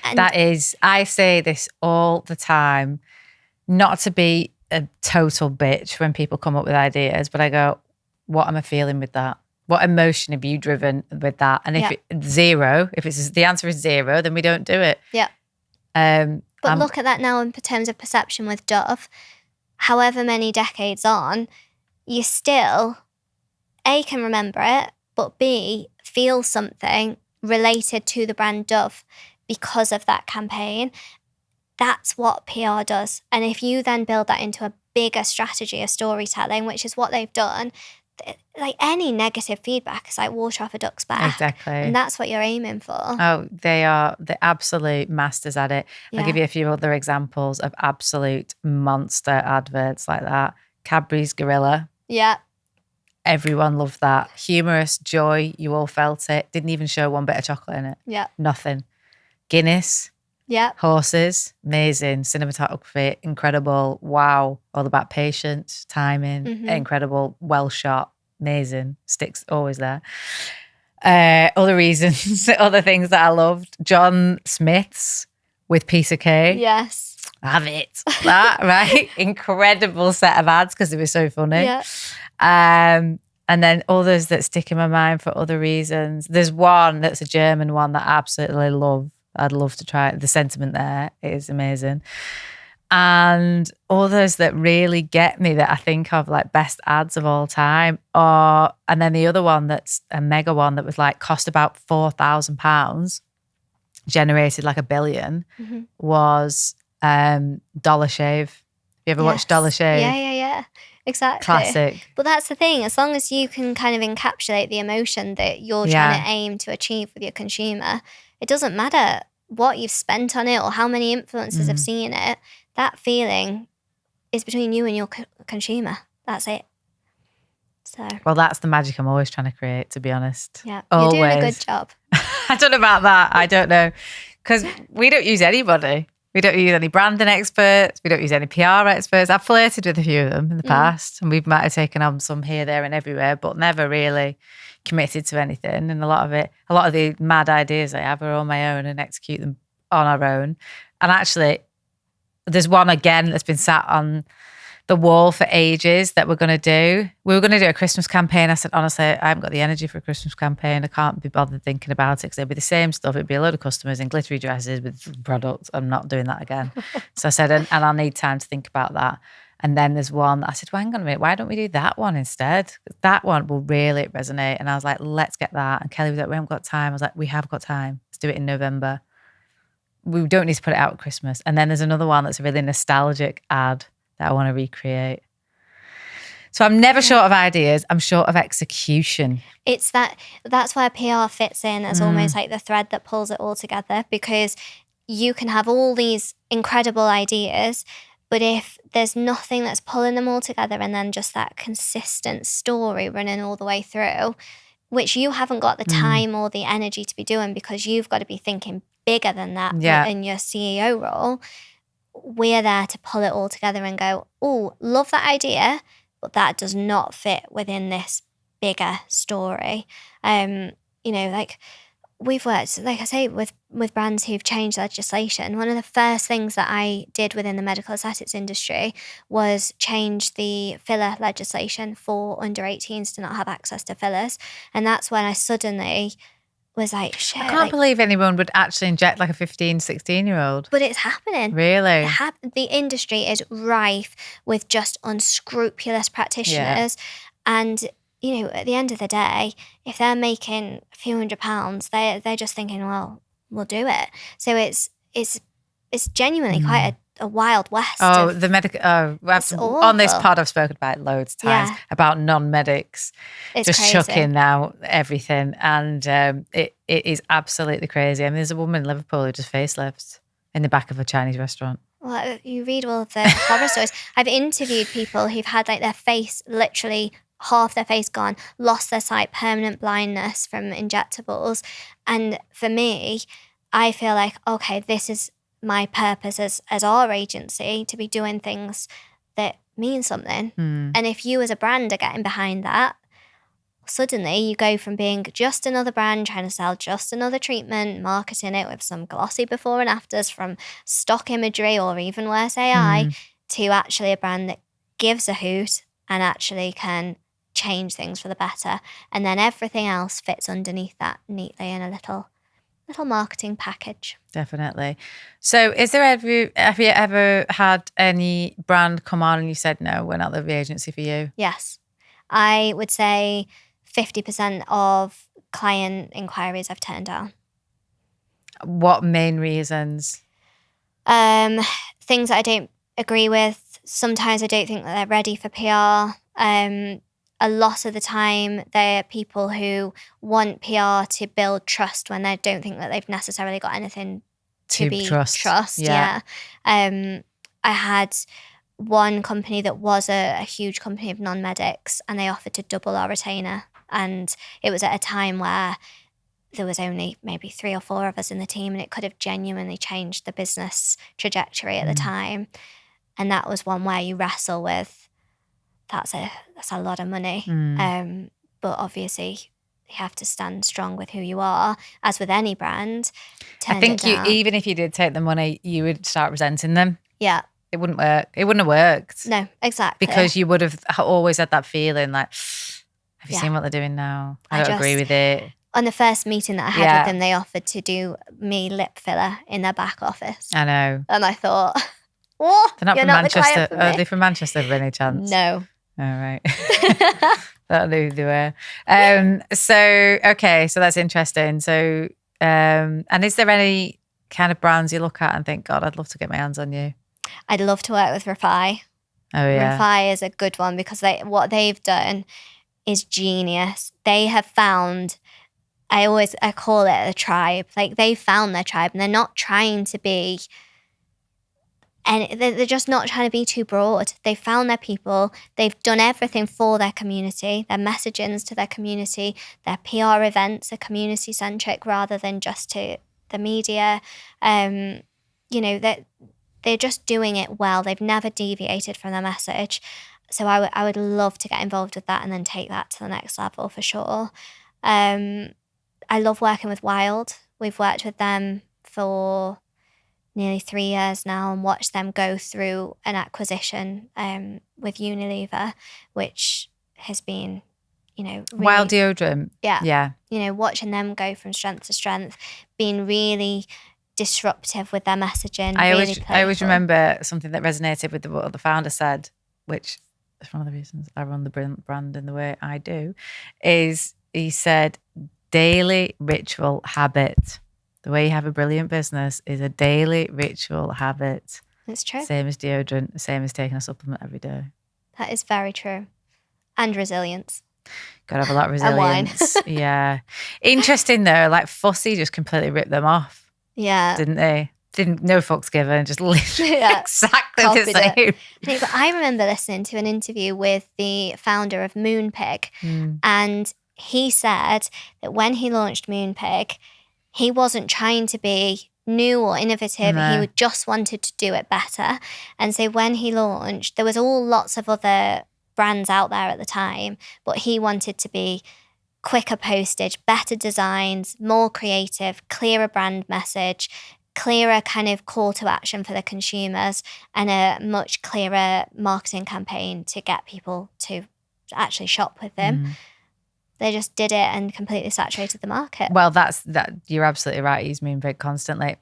And That is, I say this all the time, not to be a total bitch when people come up with ideas, but I go, what am I feeling with that? What emotion have you driven with that? And if the answer is zero, then we don't do it. Yeah. But look at that now in terms of perception with Dove. However many decades on, you still, A, can remember it, but B, feel something related to the brand Dove because of that campaign. That's what PR does. And if you then build that into a bigger strategy of storytelling, which is what they've done, like, any negative feedback is like water off a duck's back. Exactly. And that's what you're aiming for. Oh, they are the absolute masters at it. Yeah. I'll give you a few other examples of absolute monster adverts like that. Cadbury's Gorilla. Yeah. Everyone loved that. Humorous, joy, you all felt it. Didn't even show one bit of chocolate in it. Yeah. Nothing. Guinness. Yeah. Horses, amazing. Cinematography, incredible. Wow. All about patience, timing, incredible. Well shot, amazing. Sticks always there. Other reasons, other things that I loved. John Smith's with piece of cake. Yes. Have it. That, right? Incredible set of ads because they were so funny. Yeah. And then others that stick in my mind for other reasons. There's one that's a German one that I absolutely love. I'd love to try it. The sentiment there is amazing. And others that really get me that I think of like best ads of all time and then the other one that's a mega one that was like cost about £4,000, generated like $1 billion, was Dollar Shave. You ever watched Dollar Shave? Yeah. Exactly. Classic. But that's the thing. As long as you can kind of encapsulate the emotion that you're trying to aim to achieve with your consumer, it doesn't matter what you've spent on it or how many influencers have seen it. That feeling is between you and your consumer. That's it. So. Well, that's the magic I'm always trying to create, to be honest. Yeah, always. You're doing a good job. I don't know about that. I don't know. Because we don't use anybody. We don't use any branding experts. We don't use any PR experts. I've flirted with a few of them in the past, and we might have taken on some here, there and everywhere, but never really committed to anything. And a lot of the mad ideas I have are on my own and execute them on our own. And actually, there's one again that's been sat on the wall for ages that we're going to do. We were going to do a Christmas campaign. I said, honestly, I haven't got the energy for a Christmas campaign. I can't be bothered thinking about it because it'll be the same stuff. It'd be a load of customers in glittery dresses with products. I'm not doing that again. So I said, and I'll need time to think about that. And then there's one, I said, well, hang on a minute, why don't we do that one instead? That one will really resonate. And I was like, let's get that. And Kelly was like, we haven't got time. I was like, we have got time. Let's do it in November. We don't need to put it out at Christmas. And then there's another one that's a really nostalgic ad that I want to recreate. So I'm never short of ideas. I'm short of execution. It's that's where PR fits in as almost like the thread that pulls it all together, because you can have all these incredible ideas, but if there's nothing that's pulling them all together and then just that consistent story running all the way through, which you haven't got the time or the energy to be doing because you've got to be thinking bigger than that in your CEO role, we're there to pull it all together and go, oh, love that idea, but that does not fit within this bigger story. Like we've worked, like I say, with brands who've changed legislation. One of the first things that I did within the medical aesthetics industry was change the filler legislation for under 18s to not have access to fillers. And that's when I suddenly was like, shit. I can't believe anyone would actually inject like a 15, 16-year-old. But it's happening. Really? The industry is rife with just unscrupulous practitioners. Yeah. And, at the end of the day, if they're making a few £100s, they're just thinking, well, we'll do it. So it's genuinely quite a wild west. Oh, the medical. On this pod, I've spoken about it loads of times about non-medics just crazy. Chucking out everything, and it is absolutely crazy. I mean, there's a woman in Liverpool who just facelifts in the back of a Chinese restaurant. Well, you read all of the horror stories. I've interviewed people who've had like their face, literally half their face gone, lost their sight, permanent blindness from injectables, and for me, I feel like, okay, this is my purpose as our agency to be doing things that mean something. And if you as a brand are getting behind that, suddenly you go from being just another brand trying to sell just another treatment, marketing it with some glossy before and afters from stock imagery or even worse AI, to actually a brand that gives a hoot and actually can change things for the better. And then everything else fits underneath that neatly in a little marketing package. Definitely. So have you ever had any brand come on and you said, no, we're not the agency for you? Yes. I would say 50% of client inquiries I've turned down. What main reasons? Things that I don't agree with. Sometimes I don't think that they're ready for PR. A lot of the time, they're people who want PR to build trust when they don't think that they've necessarily got anything to be trust. Yeah. I had one company that was a huge company of non-medics, and they offered to double our retainer. And it was at a time where there was only maybe 3 or 4 of us in the team, and it could have genuinely changed the business trajectory at the time. And that was one where you wrestle with, that's a lot of money. But obviously you have to stand strong with who you are, as with any brand. I think even if you did take the money, you would start resenting them. Yeah. It wouldn't work. It wouldn't have worked. No, exactly. Because you would have always had that feeling like, have you seen what they're doing now? I don't agree with it. On the first meeting that I had with them, they offered to do me lip filler in their back office. I know. And I thought, what? They're not from Manchester. Are they from Manchester by any chance? No. All right. That knew they were. So that's interesting. So, and is there any kind of brands you look at and think, God, I'd love to get my hands on you? I'd love to work with Refi. Oh yeah. Run Fire is a good one because what they've done is genius. They have found, I call it a tribe. Like, they found their tribe, and they're not trying to be, and they're just not trying to be too broad. They found their people. They've done everything for their community. Their messagings to their community, their PR events are community centric rather than just to the media. That they're just doing it well. They've never deviated from their message. So I would love to get involved with that and then take that to the next level for sure. I love working with Wild. We've worked with them for nearly 3 years now and watched them go through an acquisition with Unilever, which has been, really, Wild deodorant. Yeah. Watching them go from strength to strength, being really disruptive with their messaging. I always remember something that resonated with what the founder said, which is one of the reasons I run the brand in the way I do, is he said, daily ritual habit. The way you have a brilliant business is a daily ritual habit. It's true. Same as deodorant, same as taking a supplement every day. That is very true. And resilience. Got to have a lot of resilience. Yeah. Interesting though, like Fussy just completely ripped them off. Yeah. Didn't they? No fucks given, just literally exactly the same. I remember listening to an interview with the founder of Moonpig, and he said that when he launched Moonpig, he wasn't trying to be new or innovative. No. He just wanted to do it better. And so when he launched, there was lots of other brands out there at the time, but he wanted to be quicker postage, better designs, more creative, clearer brand message, clearer kind of call to action for the consumers, and a much clearer marketing campaign to get people to actually shop with them. They just did it and completely saturated the market. Well, that you're absolutely right. He's Moonpig constantly.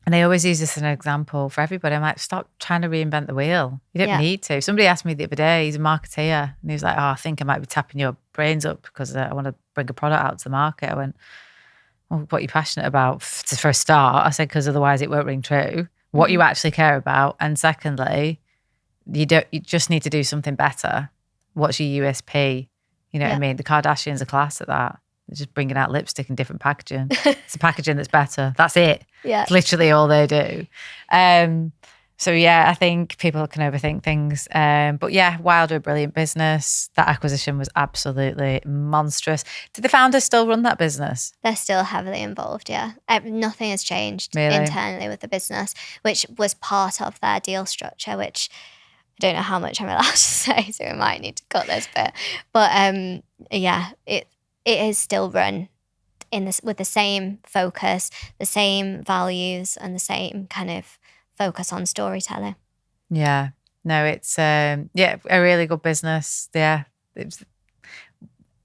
And they always use this as an example for everybody. I'm like, stop trying to reinvent the wheel. You don't need to. Somebody asked me the other day, he's a marketeer, and he was like, I think I might be tapping your brains up because I want to bring a product out to the market. I went, well, what are you passionate about? For a start, I said, because otherwise it won't ring true. What you actually care about. And secondly, you just need to do something better. What's your USP? You know what I mean? The Kardashians are class at that. They're just bringing out lipstick in different packaging. It's a packaging that's better. That's it. Yeah. It's literally all they do. So yeah, I think people can overthink things. But yeah, Wild are a brilliant business. That acquisition was absolutely monstrous. Did the founders still run that business? They're still heavily involved, yeah. Nothing has changed internally with the business, which was part of their deal structure, which I don't know how much I'm allowed to say, so we might need to cut this bit. But yeah, it is still run with the same focus, the same values, and the same kind of focus on storytelling. Yeah. No, it's a really good business. Yeah. It was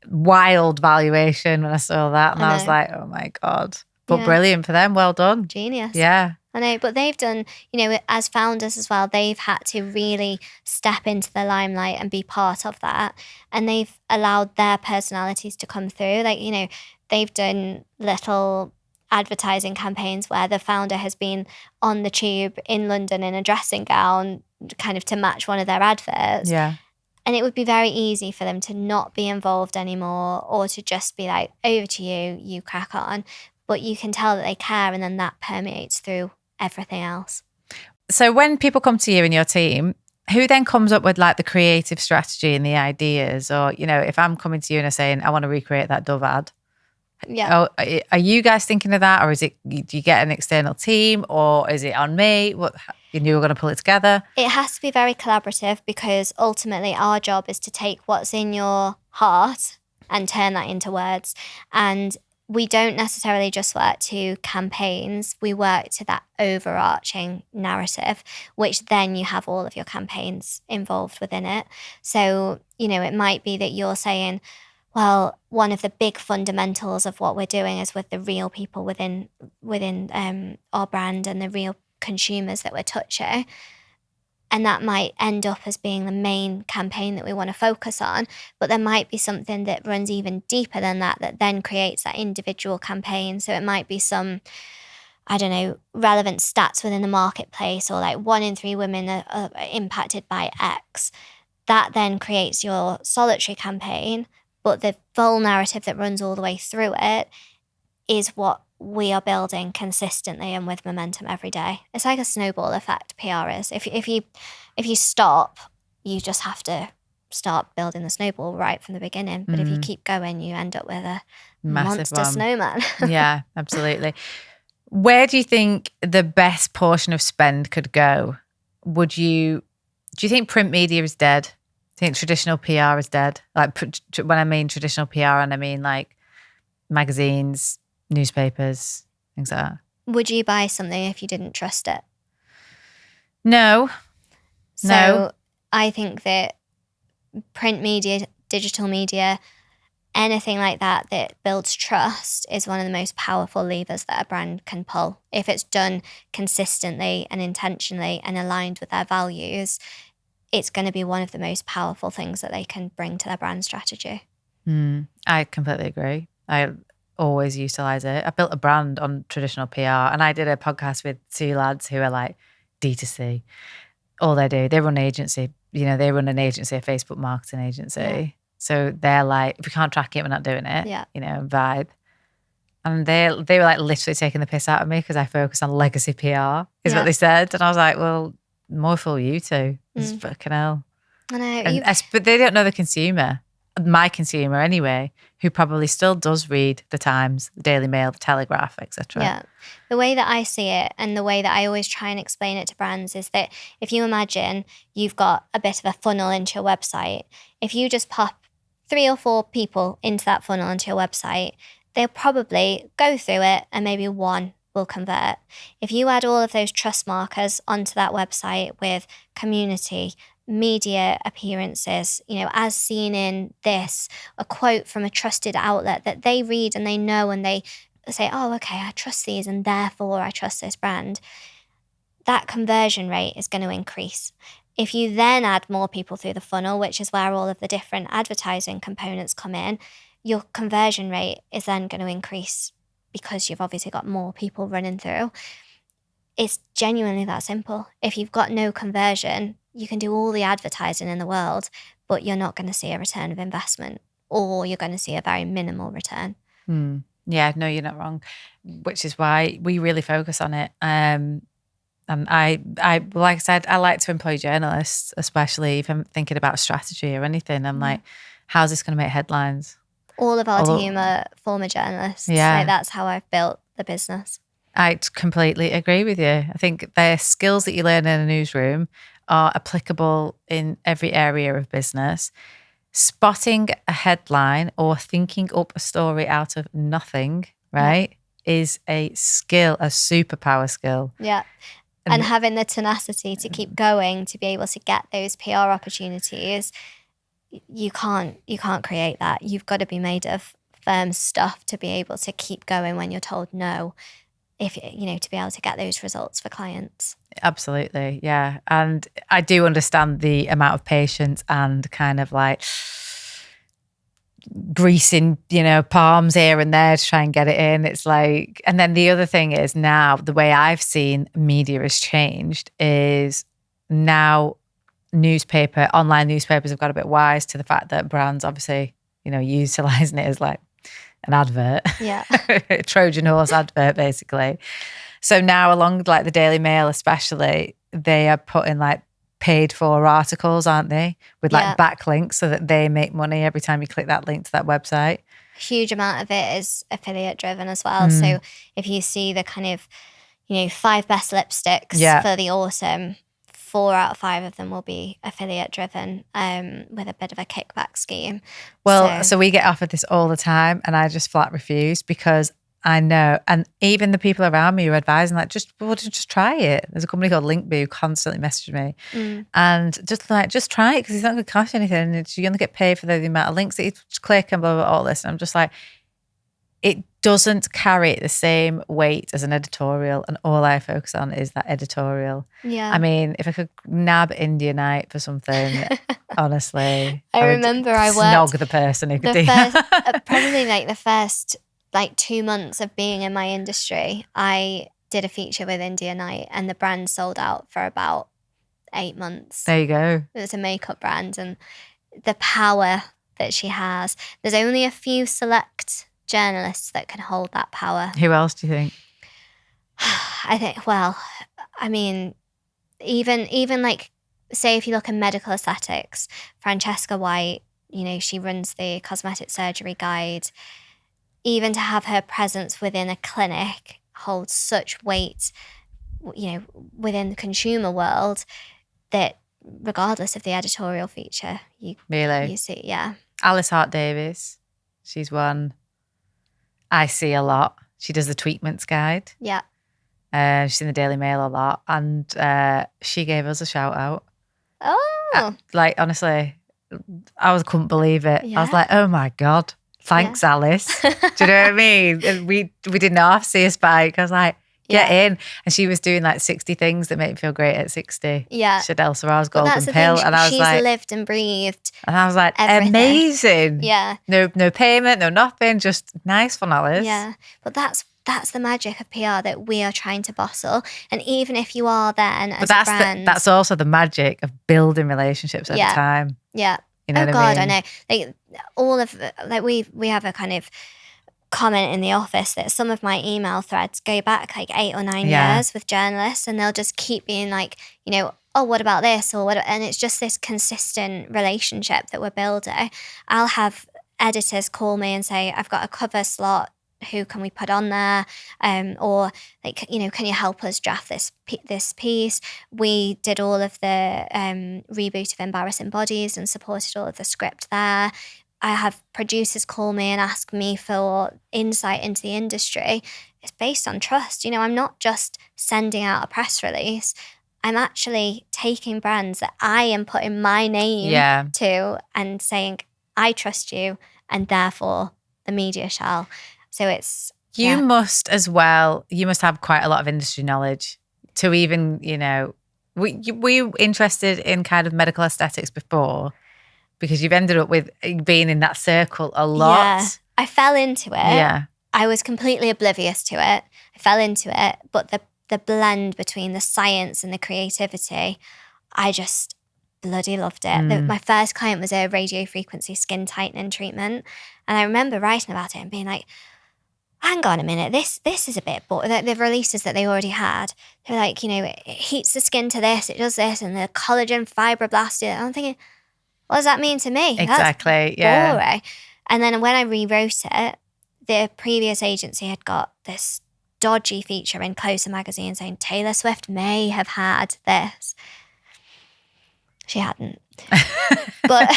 wild valuation when I saw that, and I was like, oh my God. But brilliant for them. Well done. Genius. Yeah. I know, but they've done, as founders as well, they've had to really step into the limelight and be part of that. And they've allowed their personalities to come through. Like, they've done little advertising campaigns where the founder has been on the tube in London in a dressing gown, kind of to match one of their adverts. Yeah. And it would be very easy for them to not be involved anymore, or to just be like, over to you, you crack on. But you can tell that they care, and then that permeates through everything else. So when people come to you and your team, who then comes up with like the creative strategy and the ideas? Or, if I'm coming to you and I'm saying, I want to recreate that Dove ad. Yeah. Oh, are you guys thinking of that? Or do you get an external team, or is it on me? You knew we were going to pull it together? It has to be very collaborative, because ultimately our job is to take what's in your heart and turn that into words. And we don't necessarily just work to campaigns. We work to that overarching narrative, which then you have all of your campaigns involved within it. So, it might be that you're saying, well, one of the big fundamentals of what we're doing is with the real people within our brand and the real consumers that we're touching. And that might end up as being the main campaign that we want to focus on. But there might be something that runs even deeper than that then creates that individual campaign. So it might be some, I don't know, relevant stats within the marketplace, or like 1 in 3 women are impacted by X. That then creates your solitary campaign, but the full narrative that runs all the way through it is what we are building consistently and with momentum every day. It's like a snowball effect, PR is. If you stop, you just have to start building the snowball right from the beginning. But if you keep going, you end up with a Massive monster one. snowman. Yeah, absolutely. Where do you think the best portion of spend could go? Do you think print media is dead? Do you think traditional PR is dead? Like when I mean traditional PR, and I mean like magazines, newspapers, things like that. Would you buy something if you didn't trust it? No. So I think that print media, digital media, anything like that that builds trust is one of the most powerful levers that a brand can pull. If it's done consistently and intentionally and aligned with their values, it's going to be one of the most powerful things that they can bring to their brand strategy. I completely agree. I always utilize it. I built a brand on traditional PR, and I did a podcast with 2 lads who are like D2C. All they do, they run an agency, they run an agency, a Facebook marketing agency. Yeah. So they're like, if we can't track it, we're not doing it, vibe. And they were like literally taking the piss out of me because I focus on legacy PR, is what they said. And I was like, well, more for you two. It's fucking hell. I know. But they don't know the consumer, my consumer anyway, who probably still does read the Times, the Daily Mail, the Telegraph, etc. Yeah. The way that I see it, and the way that I always try and explain it to brands, is that if you imagine you've got a bit of a funnel into your website, if you just pop 3 or 4 people into that funnel into your website, they'll probably go through it and maybe 1 will convert. If you add all of those trust markers onto that website with community, media appearances, as seen in this, a quote from a trusted outlet that they read and they know, and they say, oh, okay, I trust these and therefore I trust this brand, that conversion rate is going to increase. If you then add more people through the funnel, which is where all of the different advertising components come in, your conversion rate is then going to increase because you've obviously got more people running through. It's genuinely that simple. If you've got no conversion, you can do all the advertising in the world, but you're not going to see a return of investment, or you're going to see a very minimal return. Yeah, no, you're not wrong, which is why we really focus on it. And I, like I said, I like to employ journalists, especially if I'm thinking about strategy or anything. I'm like, how's this going to make headlines? All of our team are former journalists. Yeah. So that's how I've built the business. I completely agree with you. I think the skills that you learn in a newsroom are applicable in every area of business. Spotting a headline or thinking up a story out of nothing, right, is a skill, a superpower skill. Yeah. And having the tenacity to keep going, to be able to get those PR opportunities, you can't create that. You've got to be made of firm stuff to be able to keep going when you're told no, to be able to get those results for clients. Absolutely, yeah. And I do understand the amount of patience and kind of like greasing, palms here and there to try and get it in. It's like, and then the other thing is now the way I've seen media has changed is now online newspapers have got a bit wise to the fact that brands obviously, utilising it as like an advert. Yeah. A Trojan horse advert, basically. So now along like the Daily Mail especially, they are putting like paid for articles, aren't they? With like backlinks so that they make money every time you click that link to that website. Huge amount of it is affiliate driven as well. So if you see the kind of, 5 best lipsticks for the autumn, 4 out of 5 of them will be affiliate driven with a bit of a kickback scheme. Well, so we get offered this all the time and I just flat refuse because I know, and even the people around me are advising like, just try it. There's a company called Linkboo who constantly messaged me and just try it because it's not going to cost you anything. You're going to get paid for the amount of links that you click and blah, blah, blah, all this. And I'm just like, it doesn't carry the same weight as an editorial, and all I focus on is that editorial. Yeah. I mean, if I could nab India Night for something, honestly, I remember I worked snog the person who could do that. Probably like the first 2 months of being in my industry, I did a feature with India Night, and the brand sold out for about 8 months. There you go. It was a makeup brand, and the power that she has. There's only a few select journalists that can hold that power. Who else do you think? I think, well, I mean, even like, say if you look at medical aesthetics, Francesca White, you know, she runs the cosmetic surgery guide. Even to have her presence within a clinic holds such weight, you know, within the consumer world, that regardless of the editorial feature, you see, yeah. Alice Hart Davies, she's one I see a lot. She does the Tweetments guide. Yeah. She's in the Daily Mail a lot, and she gave us a shout out. Oh. Like, honestly, I couldn't believe it. Yeah. I was like, oh my God, thanks, Alice. Do you know what I mean? And we didn't half see a spike. I was like, get in. And she was doing like 60 things that make me feel great at 60. Yeah. She had Elle Sera's Golden that's the Pill. thing. And I was she's like, lived and breathed. And I was like, everything. Amazing. Yeah. No payment, no nothing, just nice one, Alice. Yeah. But that's the magic of PR that we are trying to bustle. And even if you are then as a brand. That's also the magic of building relationships over time. Yeah. You know oh what God, I mean? I know. Like all of like we have a kind of comment in the office that some of my email threads go back like 8 or 9 years with journalists, and they'll just keep being like, you know, oh, what about this, or what? And it's just this consistent relationship that we're building. I'll have editors call me and say, I've got a cover slot. Who can we put on there? Or like, you know, can you help us draft this piece? We did all of the reboot of Embarrassing Bodies and supported all of the script there. I have producers call me and ask me for insight into the industry. It's based on trust. You know, I'm not just sending out a press release. I'm actually taking brands that I am putting my name to and saying, I trust you, and therefore the media shall. So it's... You must as well, you must have quite a lot of industry knowledge to even, you know, were you interested in kind of medical aesthetics before? Because you've ended up with being in that circle a lot. Yeah, I fell into it. Yeah. I was completely oblivious to it. I fell into it, but the blend between the science and the creativity, I just bloody loved it. My first client was a radio frequency skin tightening treatment. And I remember writing about it and being like, hang on a minute, this is a bit, but the releases that they already had, they're like, you know, it heats the skin to this, it does this, and the collagen fibroblast. And I'm thinking, what does that mean to me? Exactly, That's boring. And then when I rewrote it, the previous agency had got this dodgy feature in Closer magazine saying Taylor Swift may have had this. She hadn't. But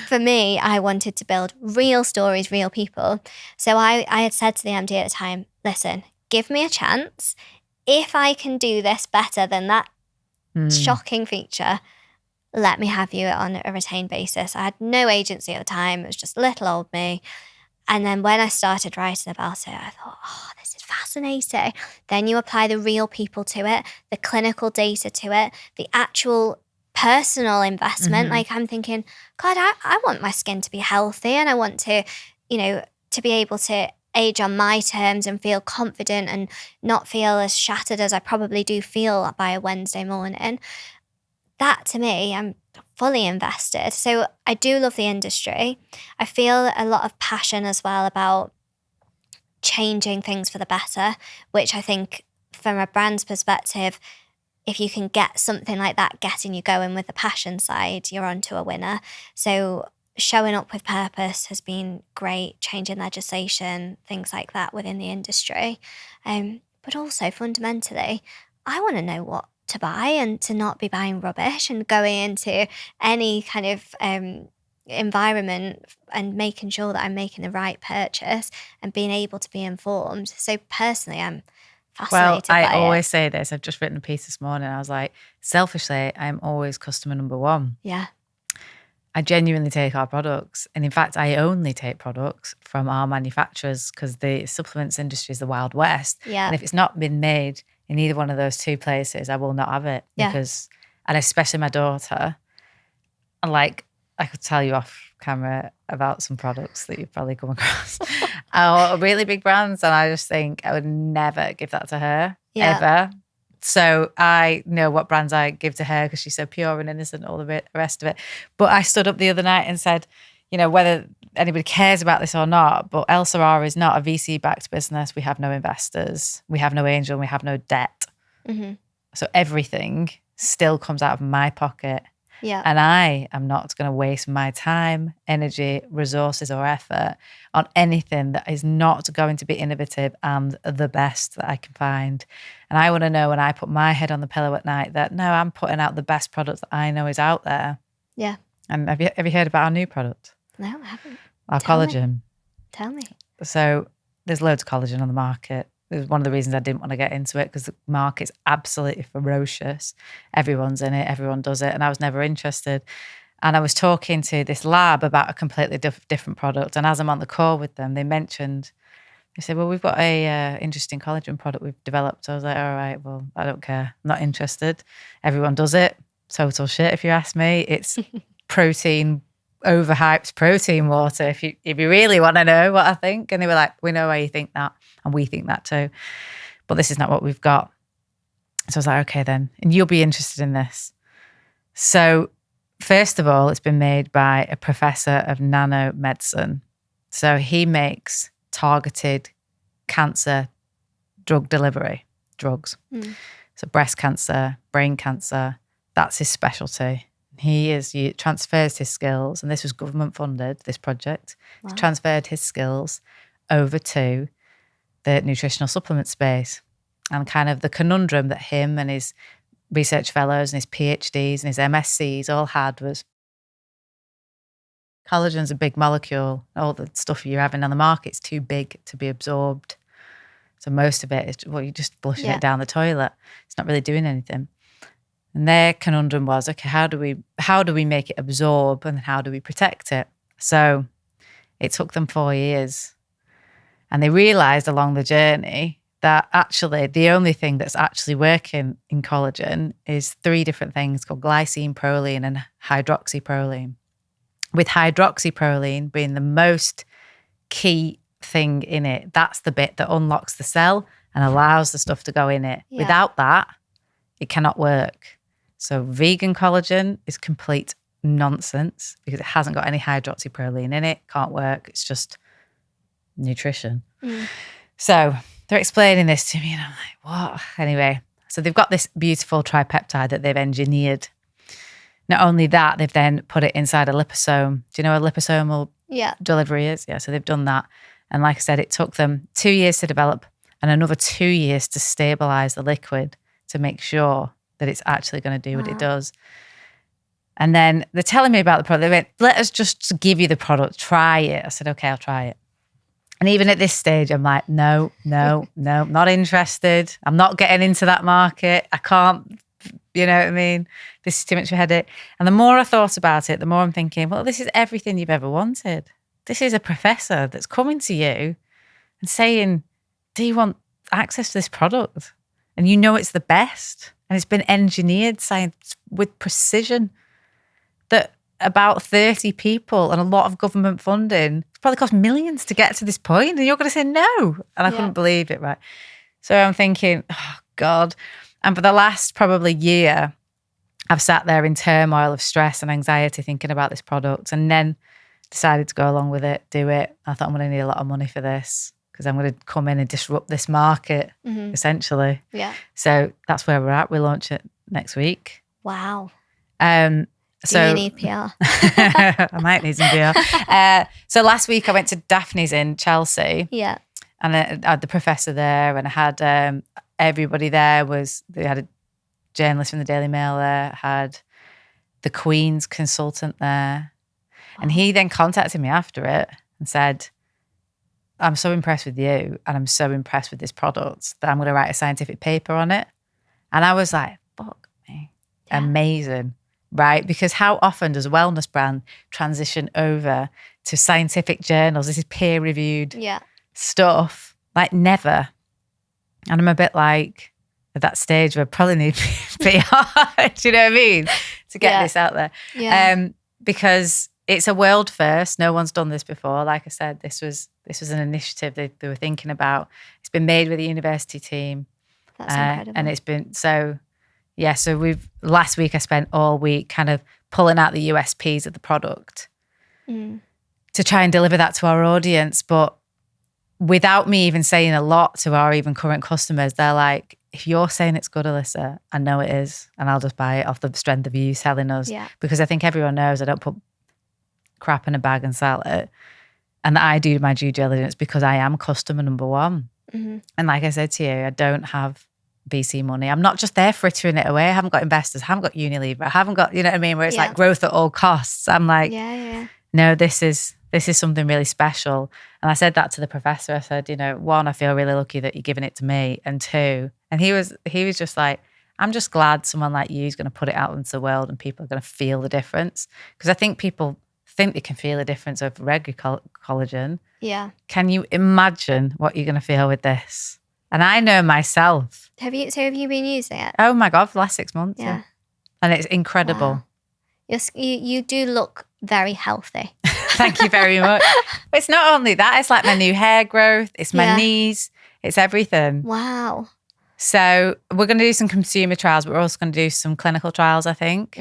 for me, I wanted to build real stories, real people. So I had said to the MD at the time, listen, give me a chance. If I can do this better than that shocking feature, let me have you on a retained basis. I had no agency at the time. It was just little old me. And then when I started writing about it, I thought, oh, this is fascinating. Then you apply the real people to it, the clinical data to it, the actual personal investment. Like I'm thinking, God, I want my skin to be healthy, and I want to, you know, to be able to age on my terms and feel confident and not feel as shattered as I probably do feel by a Wednesday morning. That to me, I'm fully invested. So I do love the industry. I feel a lot of passion as well about changing things for the better, which I think from a brand's perspective, if you can get something like that getting you going with the passion side, you're onto a winner. So showing up with purpose has been great, changing legislation, things like that within the industry. But also fundamentally, I want to know what to buy and to not be buying rubbish and going into any kind of environment and making sure that I'm making the right purchase and being able to be informed. So personally, I'm fascinated by it. I always say this. I've just written a piece this morning. I was like, selfishly, I'm always customer number one. Yeah. I genuinely take our products. And in fact, I only take products from our manufacturers because the supplements industry is the Wild West. Yeah. And if it's not been made in either one of those two places, I will not have it. Yeah. Because, and especially my daughter, and like, I could tell you off camera about some products that you've probably come across. Are really big brands, and I just think I would never give that to her. ever. So I know what brands I give to her because she's so pure and innocent, all the rest of it. But I stood up the other night and said, whether anybody cares about this or not, but Elle Sera is not a VC-backed business. We have no investors. We have no angel. We have no debt. Mm-hmm. So everything still comes out of my pocket. Yeah. And I am not going to waste my time, energy, resources or effort on anything that is not going to be innovative and the best that I can find. And I want to know when I put my head on the pillow at night that, no, I'm putting out the best product that I know is out there. Yeah. And have you heard about our new product? No, I haven't. Our collagen. Tell me. So there's loads of collagen on the market. It was one of the reasons I didn't want to get into it because the market's absolutely ferocious. Everyone's in it. Everyone does it. And I was never interested. And I was talking to this lab about a completely different product. And as I'm on the call with them, they said, well, we've got a interesting collagen product we've developed. I was like, all right, well, I don't care. I'm not interested. Everyone does it. Total shit, if you ask me. It's protein, overhyped protein water, if you really want to know what I think. And they were like, we know why you think that. And we think that too. But this is not what we've got. So I was like, okay then. And you'll be interested in this. So first of all, it's been made by a professor of nanomedicine. So he makes targeted cancer drug delivery, drugs. So breast cancer, brain cancer, that's his specialty. He transfers his skills, and this was government funded, this project. Wow. He's transferred his skills over to the nutritional supplement space. And kind of the conundrum that him and his research fellows and his PhDs and his MSCs all had was collagen's a big molecule. All the stuff you're having on the market's too big to be absorbed. So most of it is, you're just flushing it down the toilet. It's not really doing anything. And their conundrum was, okay, how do we make it absorb and how do we protect it? So it took them 4 years. And they realized along the journey that actually the only thing that's actually working in collagen is 3 different things called glycine, proline, and hydroxyproline. With hydroxyproline being the most key thing in it, that's the bit that unlocks the cell and allows the stuff to go in it. Yeah. Without that, it cannot work. So vegan collagen is complete nonsense because it hasn't got any hydroxyproline in it. Can't work. It's just nutrition. So they're explaining this to me and I'm like, what? Anyway, so they've got this beautiful tripeptide that they've engineered. Not only that, they've then put it inside a liposome. Do you know what a liposomal delivery is? Yeah, so they've done that. And like I said, it took them 2 years to develop and another 2 years to stabilize the liquid to make sure that it's actually going to do what it does. And then they're telling me about the product. They went, let us just give you the product, try it. I said, okay, I'll try it. And even at this stage, I'm like, no, not interested. I'm not getting into that market. I can't, you know what I mean? This is too much of a headache. And the more I thought about it, the more I'm thinking, well, this is everything you've ever wanted. This is a professor that's coming to you and saying, do you want access to this product? And you know it's the best. And it's been engineered science with precision that about 30 people and a lot of government funding, it's probably cost millions to get to this point, and you're going to say no. And I couldn't believe it, right? So I'm thinking, oh, God. And for the last probably year, I've sat there in turmoil of stress and anxiety thinking about this product and then decided to go along with it, do it. I thought I'm going to need a lot of money for this because I'm going to come in and disrupt this market, essentially. Yeah. So that's where we're at. We launch it next week. Wow. So do you need PR? I might need some PR. So last week I went to Daphne's in Chelsea. Yeah. And I had the professor there and I had everybody there. They had a journalist from the Daily Mail there, had the Queen's consultant there. Wow. And he then contacted me after it and said, I'm so impressed with you and I'm so impressed with this product that I'm going to write a scientific paper on it. And I was like, fuck me. Yeah. Amazing. Right? Because how often does a wellness brand transition over to scientific journals? This is peer-reviewed stuff. Like never. And I'm a bit like at that stage where I probably need PR. Do you know what I mean? To get this out there. Yeah. Because it's a world first. No one's done this before. Like I said, this was an initiative they were thinking about. It's been made with a university team. That's incredible. And it's been so last week I spent all week kind of pulling out the USPs of the product to try and deliver that to our audience. But without me even saying a lot to our even current customers, they're like, if you're saying it's good, Elissa, I know it is. And I'll just buy it off the strength of you selling us. Yeah. Because I think everyone knows I don't put crap in a bag and sell it. And I do my due diligence because I am customer number one. Mm-hmm. And like I said to you, I don't have VC money. I'm not just there frittering it away. I haven't got investors. I haven't got Unilever. I haven't got, you know what I mean? Where it's like growth at all costs. I'm like, no, this is something really special. And I said that to the professor. I said, you know, one, I feel really lucky that you're giving it to me. And two, and he was just like, I'm just glad someone like you is going to put it out into the world and people are going to feel the difference. Because I think people think they can feel the difference of regular collagen. Yeah. Can you imagine what you're going to feel with this? And I know myself. Have you been using it? Oh my God, for the last 6 months. Yeah. And it's incredible. Wow. You do look very healthy. Thank you very much. But it's not only that, it's like my new hair growth, it's my knees, it's everything. Wow. So we're going to do some consumer trials, but we're also going to do some clinical trials, I think.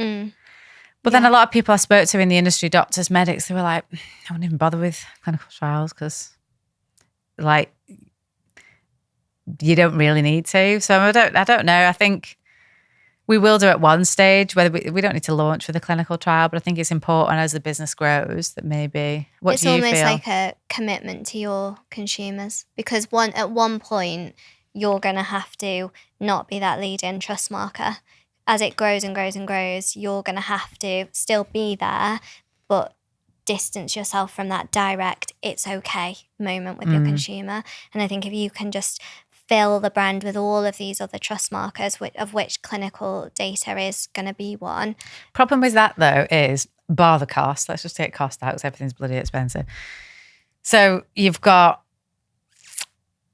But then a lot of people I spoke to in the industry, doctors, medics, they were like, I wouldn't even bother with clinical trials because like you don't really need to. So I don't know. I think we will do at one stage, whether we don't need to launch with a clinical trial, but I think it's important as the business grows that maybe, what do you feel? It's almost like a commitment to your consumers because at one point you're going to have to not be that lead-in trust marker. As it grows and grows and grows, you're going to have to still be there, but distance yourself from that direct, it's okay moment with your consumer. And I think if you can just fill the brand with all of these other trust markers, of which clinical data is going to be one. Problem with that though is, bar the cost, let's just take cost out because everything's bloody expensive. So you've got,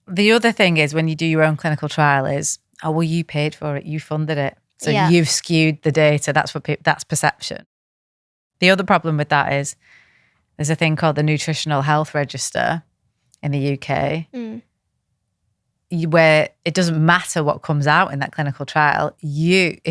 the other thing is when you do your own clinical trial is, oh, well, you paid for it, you funded it. So you've skewed the data. That's perception. The other problem with that is there's a thing called the Nutritional Health Register in the UK where it doesn't matter what comes out in that clinical trial. You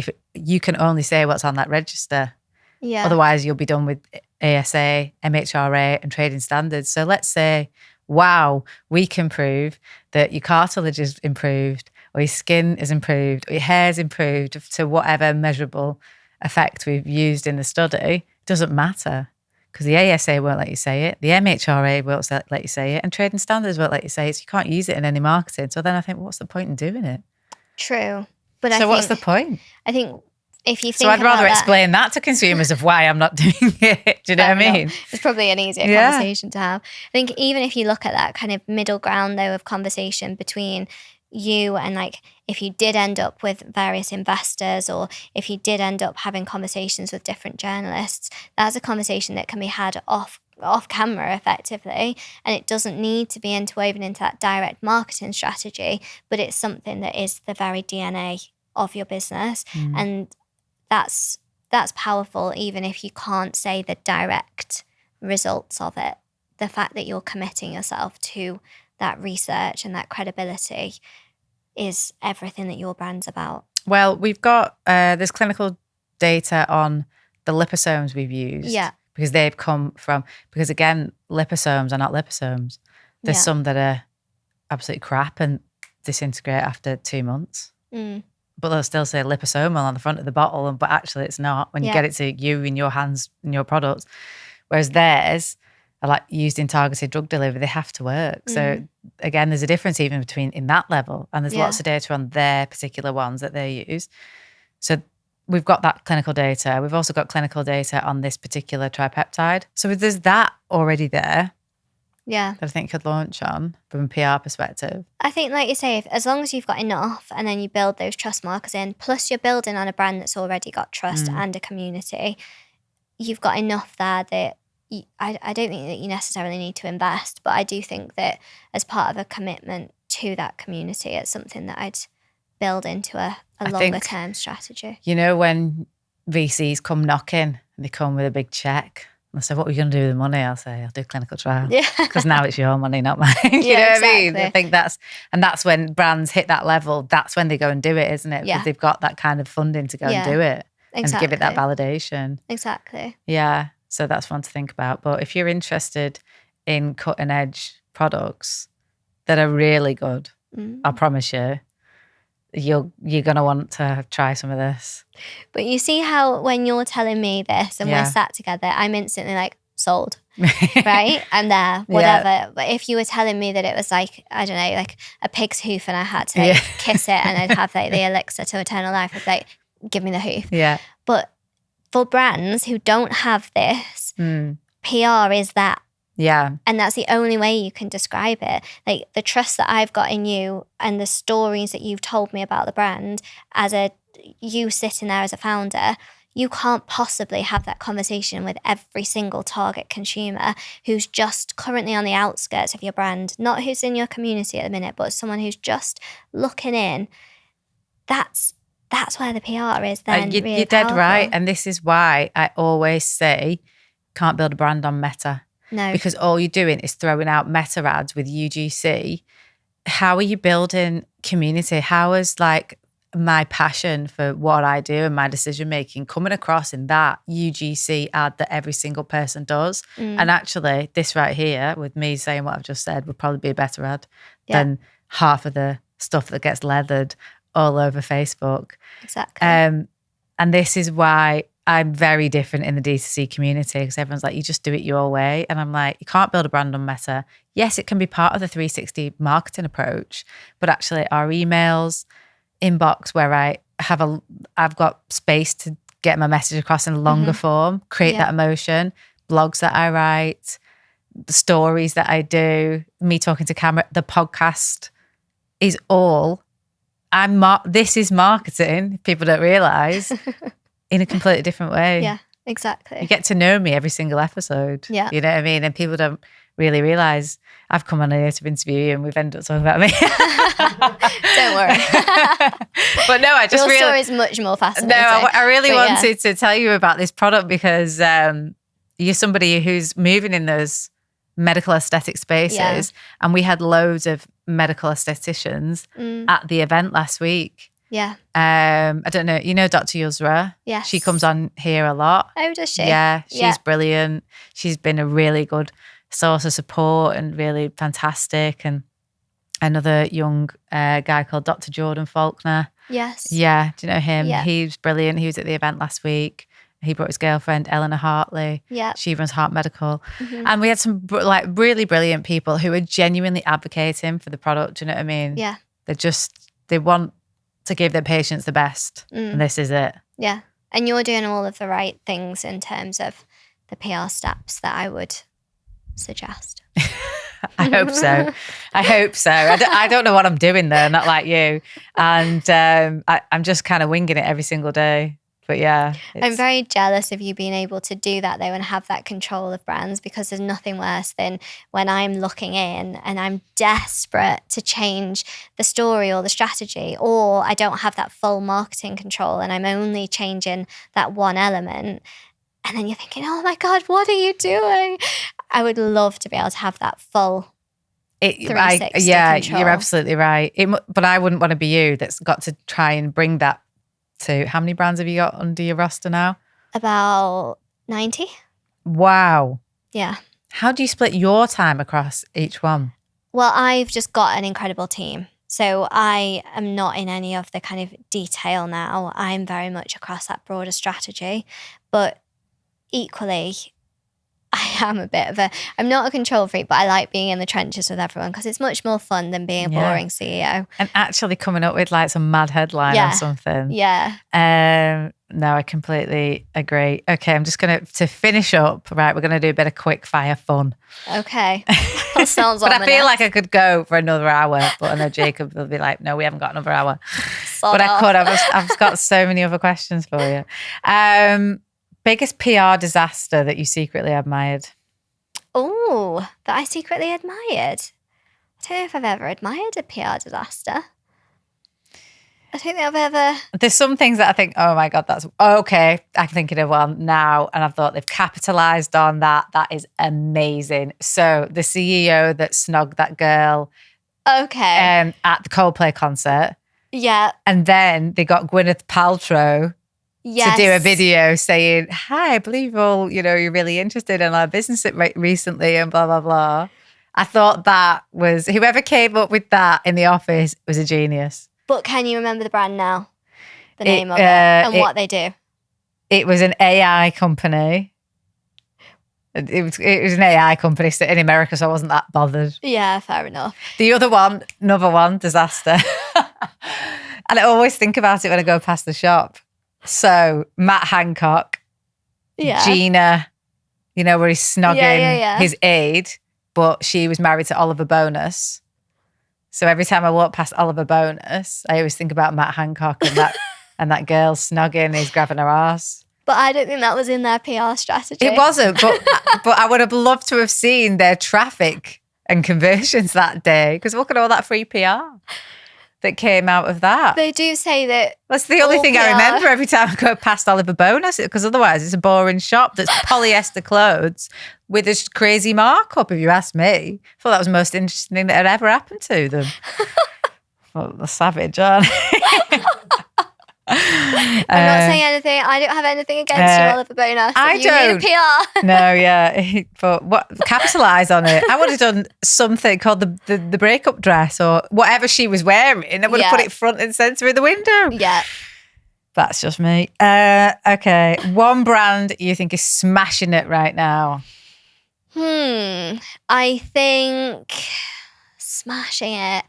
can only say what's on that register. Yeah. Otherwise, you'll be done with ASA, MHRA, and trading standards. So let's say, wow, we can prove that your cartilage is improved, or your skin is improved, or your hair is improved to whatever measurable effect we've used in the study. It doesn't matter because the ASA won't let you say it, the MHRA won't let you say it, and trading standards won't let you say it, so you can't use it in any marketing. So then I think, well, what's the point in doing it? True. But what's the point? I think if you think so I'd rather explain that to consumers of why I'm not doing it. Do you know what I mean? It's probably an easier conversation to have. I think even if you look at that kind of middle ground though of conversation between you and like if you did end up with various investors or if you did end up having conversations with different journalists, that's a conversation that can be had off camera effectively, and it doesn't need to be interwoven into that direct marketing strategy, but it's something that is the very DNA of your business. And that's powerful even if you can't say the direct results of it. The fact that you're committing yourself to that research and that credibility is everything that your brand's about. Well, we've got there's clinical data on the liposomes we've used. Yeah. Because they've come from, because again, liposomes are not liposomes. There's some that are absolutely crap and disintegrate after 2 months. But they'll still say liposomal on the front of the bottle, but actually it's not when you get it to you in your hands and your products. Whereas theirs are like used in targeted drug delivery, they have to work. So again, there's a difference even between in that level, and there's lots of data on their particular ones that they use. So we've got that clinical data. We've also got clinical data on this particular tripeptide. So there's that already there. Yeah. That I think could launch on from a PR perspective. I think, like you say, as long as you've got enough and then you build those trust markers in, plus you're building on a brand that's already got trust and a community, you've got enough there that I don't think that you necessarily need to invest, but I do think that as part of a commitment to that community, it's something that I'd build into a longer term strategy. You know, when VCs come knocking and they come with a big check, I said, what are you going to do with the money? I'll say, I'll do clinical trial. Yeah. Because now it's your money, not mine. You know what I mean? I think that's when brands hit that level, that's when they go and do it, isn't it? Because they've got that kind of funding to go and do it. And give it that validation. Exactly. Yeah. So that's one to think about. But if you're interested in cutting edge products that are really good, I promise you, you're going to want to try some of this. But you see how when you're telling me this and we're sat together, I'm instantly like, sold, right? I'm there, whatever. Yeah. But if you were telling me that it was like, I don't know, like a pig's hoof and I had to like kiss it and I'd have like the elixir to eternal life, I'd be like, give me the hoof. Yeah. But for brands who don't have this, PR is that. Yeah. And that's the only way you can describe it. Like the trust that I've got in you and the stories that you've told me about the brand you sitting there as a founder, you can't possibly have that conversation with every single target consumer who's just currently on the outskirts of your brand, not who's in your community at the minute, but someone who's just looking in. That's where the PR is then. You're really dead powerful. right. And this is why I always say, can't build a brand on Meta. No. Because all you're doing is throwing out Meta ads with UGC. How are you building community? How is like my passion for what I do and my decision making coming across in that UGC ad that every single person does? And actually, this right here, with me saying what I've just said, would probably be a better ad than half of the stuff that gets leathered all over Facebook. Exactly. And this is why I'm very different in the D2C community, because everyone's like, you just do it your way. And I'm like, you can't build a brand on Meta. Yes, it can be part of the 360 marketing approach, but actually our emails, inbox where I've got space to get my message across in a longer form, create that emotion, blogs that I write, the stories that I do, me talking to camera, the podcast is all, this is marketing, people don't realise, in a completely different way. Yeah, exactly. You get to know me every single episode. Yeah. You know what I mean? And people don't really realise I've come on here to interview you and we've ended up talking about me. Don't worry. But no, I just Your really... story is much more fascinating. No, I really wanted to tell you about this product because you're somebody who's moving in those medical aesthetic spaces and we had loads of medical aestheticians at the event last week. Yeah. I don't know. You know Dr. Yusra? Yes. She comes on here a lot. Oh, does she? Yeah, she's brilliant. She's been a really good source of support and really fantastic. And another young guy called Dr. Jordan Faulkner. Yes. Yeah, do you know him? Yeah. He's brilliant. He was at the event last week. He brought his girlfriend, Eleanor Hartley. Yeah. She runs Heart Medical. And we had some like really brilliant people who are genuinely advocating for the product. Do you know what I mean? Yeah. They want to give their patients the best. And this is it. Yeah. And you're doing all of the right things in terms of the PR steps that I would suggest. I hope so. I don't know what I'm doing though, not like you. And I'm just kind of winging it every single day. But yeah. I'm very jealous of you being able to do that though and have that control of brands, because there's nothing worse than when I'm looking in and I'm desperate to change the story or the strategy, or I don't have that full marketing control and I'm only changing that one element. And then you're thinking, oh my God, what are you doing? I would love to be able to have that full 360 control. You're absolutely right. But I wouldn't want to be you that's got to try and bring that to, how many brands have you got under your roster now? About 90. Wow. Yeah. How do you split your time across each one? Well, I've just got an incredible team. So I am not in any of the kind of detail now. I'm very much across that broader strategy. But equally, I am I'm not a control freak, but I like being in the trenches with everyone because it's much more fun than being a boring CEO. And actually coming up with like some mad headline or something. Yeah. No, I completely agree. Okay, I'm just going to finish up, right, we're going to do a bit of quick fire fun. Okay. That sounds But I feel like I could go for another hour, but I know Jacob will be like, no, we haven't got another hour. But I could. I've got so many other questions for you. Biggest PR disaster that you secretly admired? Oh, that I secretly admired. I don't know if I've ever admired a PR disaster. I don't think I've ever. There's some things that I think, oh my God, that's okay. I'm thinking of one now, and I thought they've capitalized on that. That is amazing. So the CEO that snogged that girl Okay. at the Coldplay concert, Yeah. and then they got Gwyneth Paltrow Yes. to do a video saying, "Hi, I believe you're really interested in our business recently," and blah blah blah. I thought that was whoever came up with that in the office was a genius. But can you remember the brand now? The name of it and what they do? It was an AI company. It was an AI company in America, so I wasn't that bothered. Yeah, fair enough. The other one, another one, disaster. And I always think about it when I go past the shop. So Matt Hancock, Yeah. Gina, where he's snogging his aide, but she was married to Oliver Bonus. So every time I walk past Oliver Bonus, I always think about Matt Hancock and that and that girl snogging, he's grabbing her ass. But I don't think that was in their PR strategy. It wasn't, but I would have loved to have seen their traffic and conversions that day, because look at all that free PR that came out of that. They do say that. That's the only thing I remember every time I go past Oliver Bonus, because otherwise it's a boring shop that's polyester clothes with this crazy markup, if you ask me. I thought that was the most interesting thing that had ever happened to them. Well, the savage, aren't they? I'm not saying anything. I don't have anything against you, Oliver Bonus. I don't. Need a PR. No, yeah. But capitalise on it. I would have done something called the breakup dress or whatever she was wearing. I would have put it front and centre in the window. Yeah. That's just me. Okay. One brand you think is smashing it right now? I think smashing it.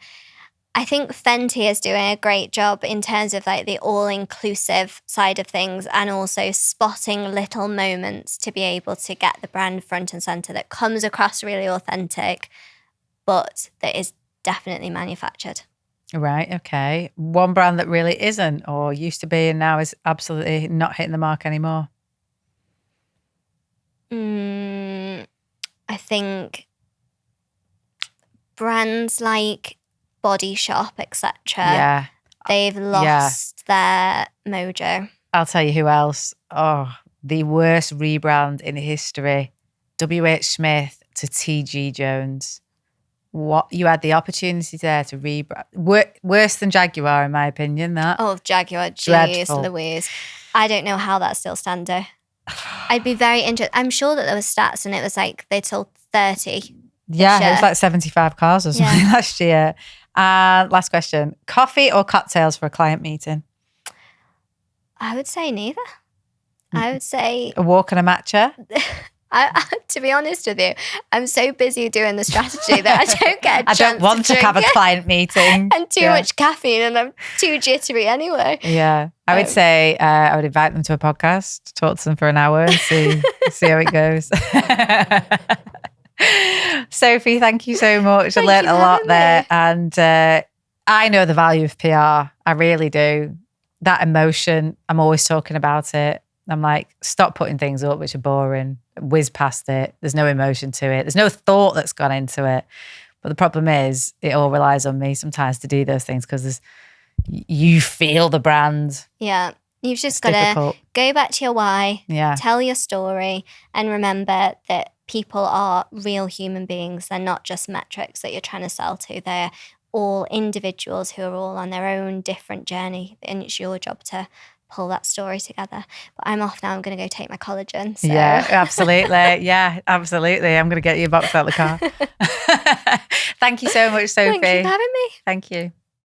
I think Fenty is doing a great job in terms of like the all-inclusive side of things, and also spotting little moments to be able to get the brand front and centre that comes across really authentic, but that is definitely manufactured. Right, okay. One brand that really isn't, or used to be and now is absolutely not hitting the mark anymore? I think brands like Body Shop, etc. Yeah. They've lost their mojo. I'll tell you who else. Oh, the worst rebrand in history. WH Smith to TG Jones. What, you had the opportunity there to rebrand. Worse than Jaguar, in my opinion, that. Oh, Jaguar, jeez, Dreadful. Louise. I don't know how that's still standing. I'd be very interested. I'm sure that there was stats and it was like they sold 30. Yeah, it was like 75 cars or something last year. Last question. Coffee or cocktails for a client meeting? I would say neither. I would say... A walk and a matcha? To be honest with you, I'm so busy doing the strategy that I don't get a chance I don't want to have a client meeting. And too much caffeine, and I'm too jittery anyway. Yeah. I would say I would invite them to a podcast, talk to them for an hour and see how it goes. Sophie, thank you so much. I learned a lot there. And I know the value of PR. I really do. That emotion, I'm always talking about it. I'm like, stop putting things up which are boring. Whiz past it. There's no emotion to it. There's no thought that's gone into it. But the problem is, it all relies on me sometimes to do those things because you feel the brand. Yeah. You've just got to go back to your why, tell your story, and remember that people are real human beings. They're not just metrics that you're trying to sell to. They're all individuals who are all on their own different journey, and it's your job to pull that story together. But I'm off now. I'm going to go take my collagen. So. Yeah, absolutely. Yeah, absolutely. I'm going to get you a box out of the car. Thank you so much, Sophie. Thank you for having me. Thank you.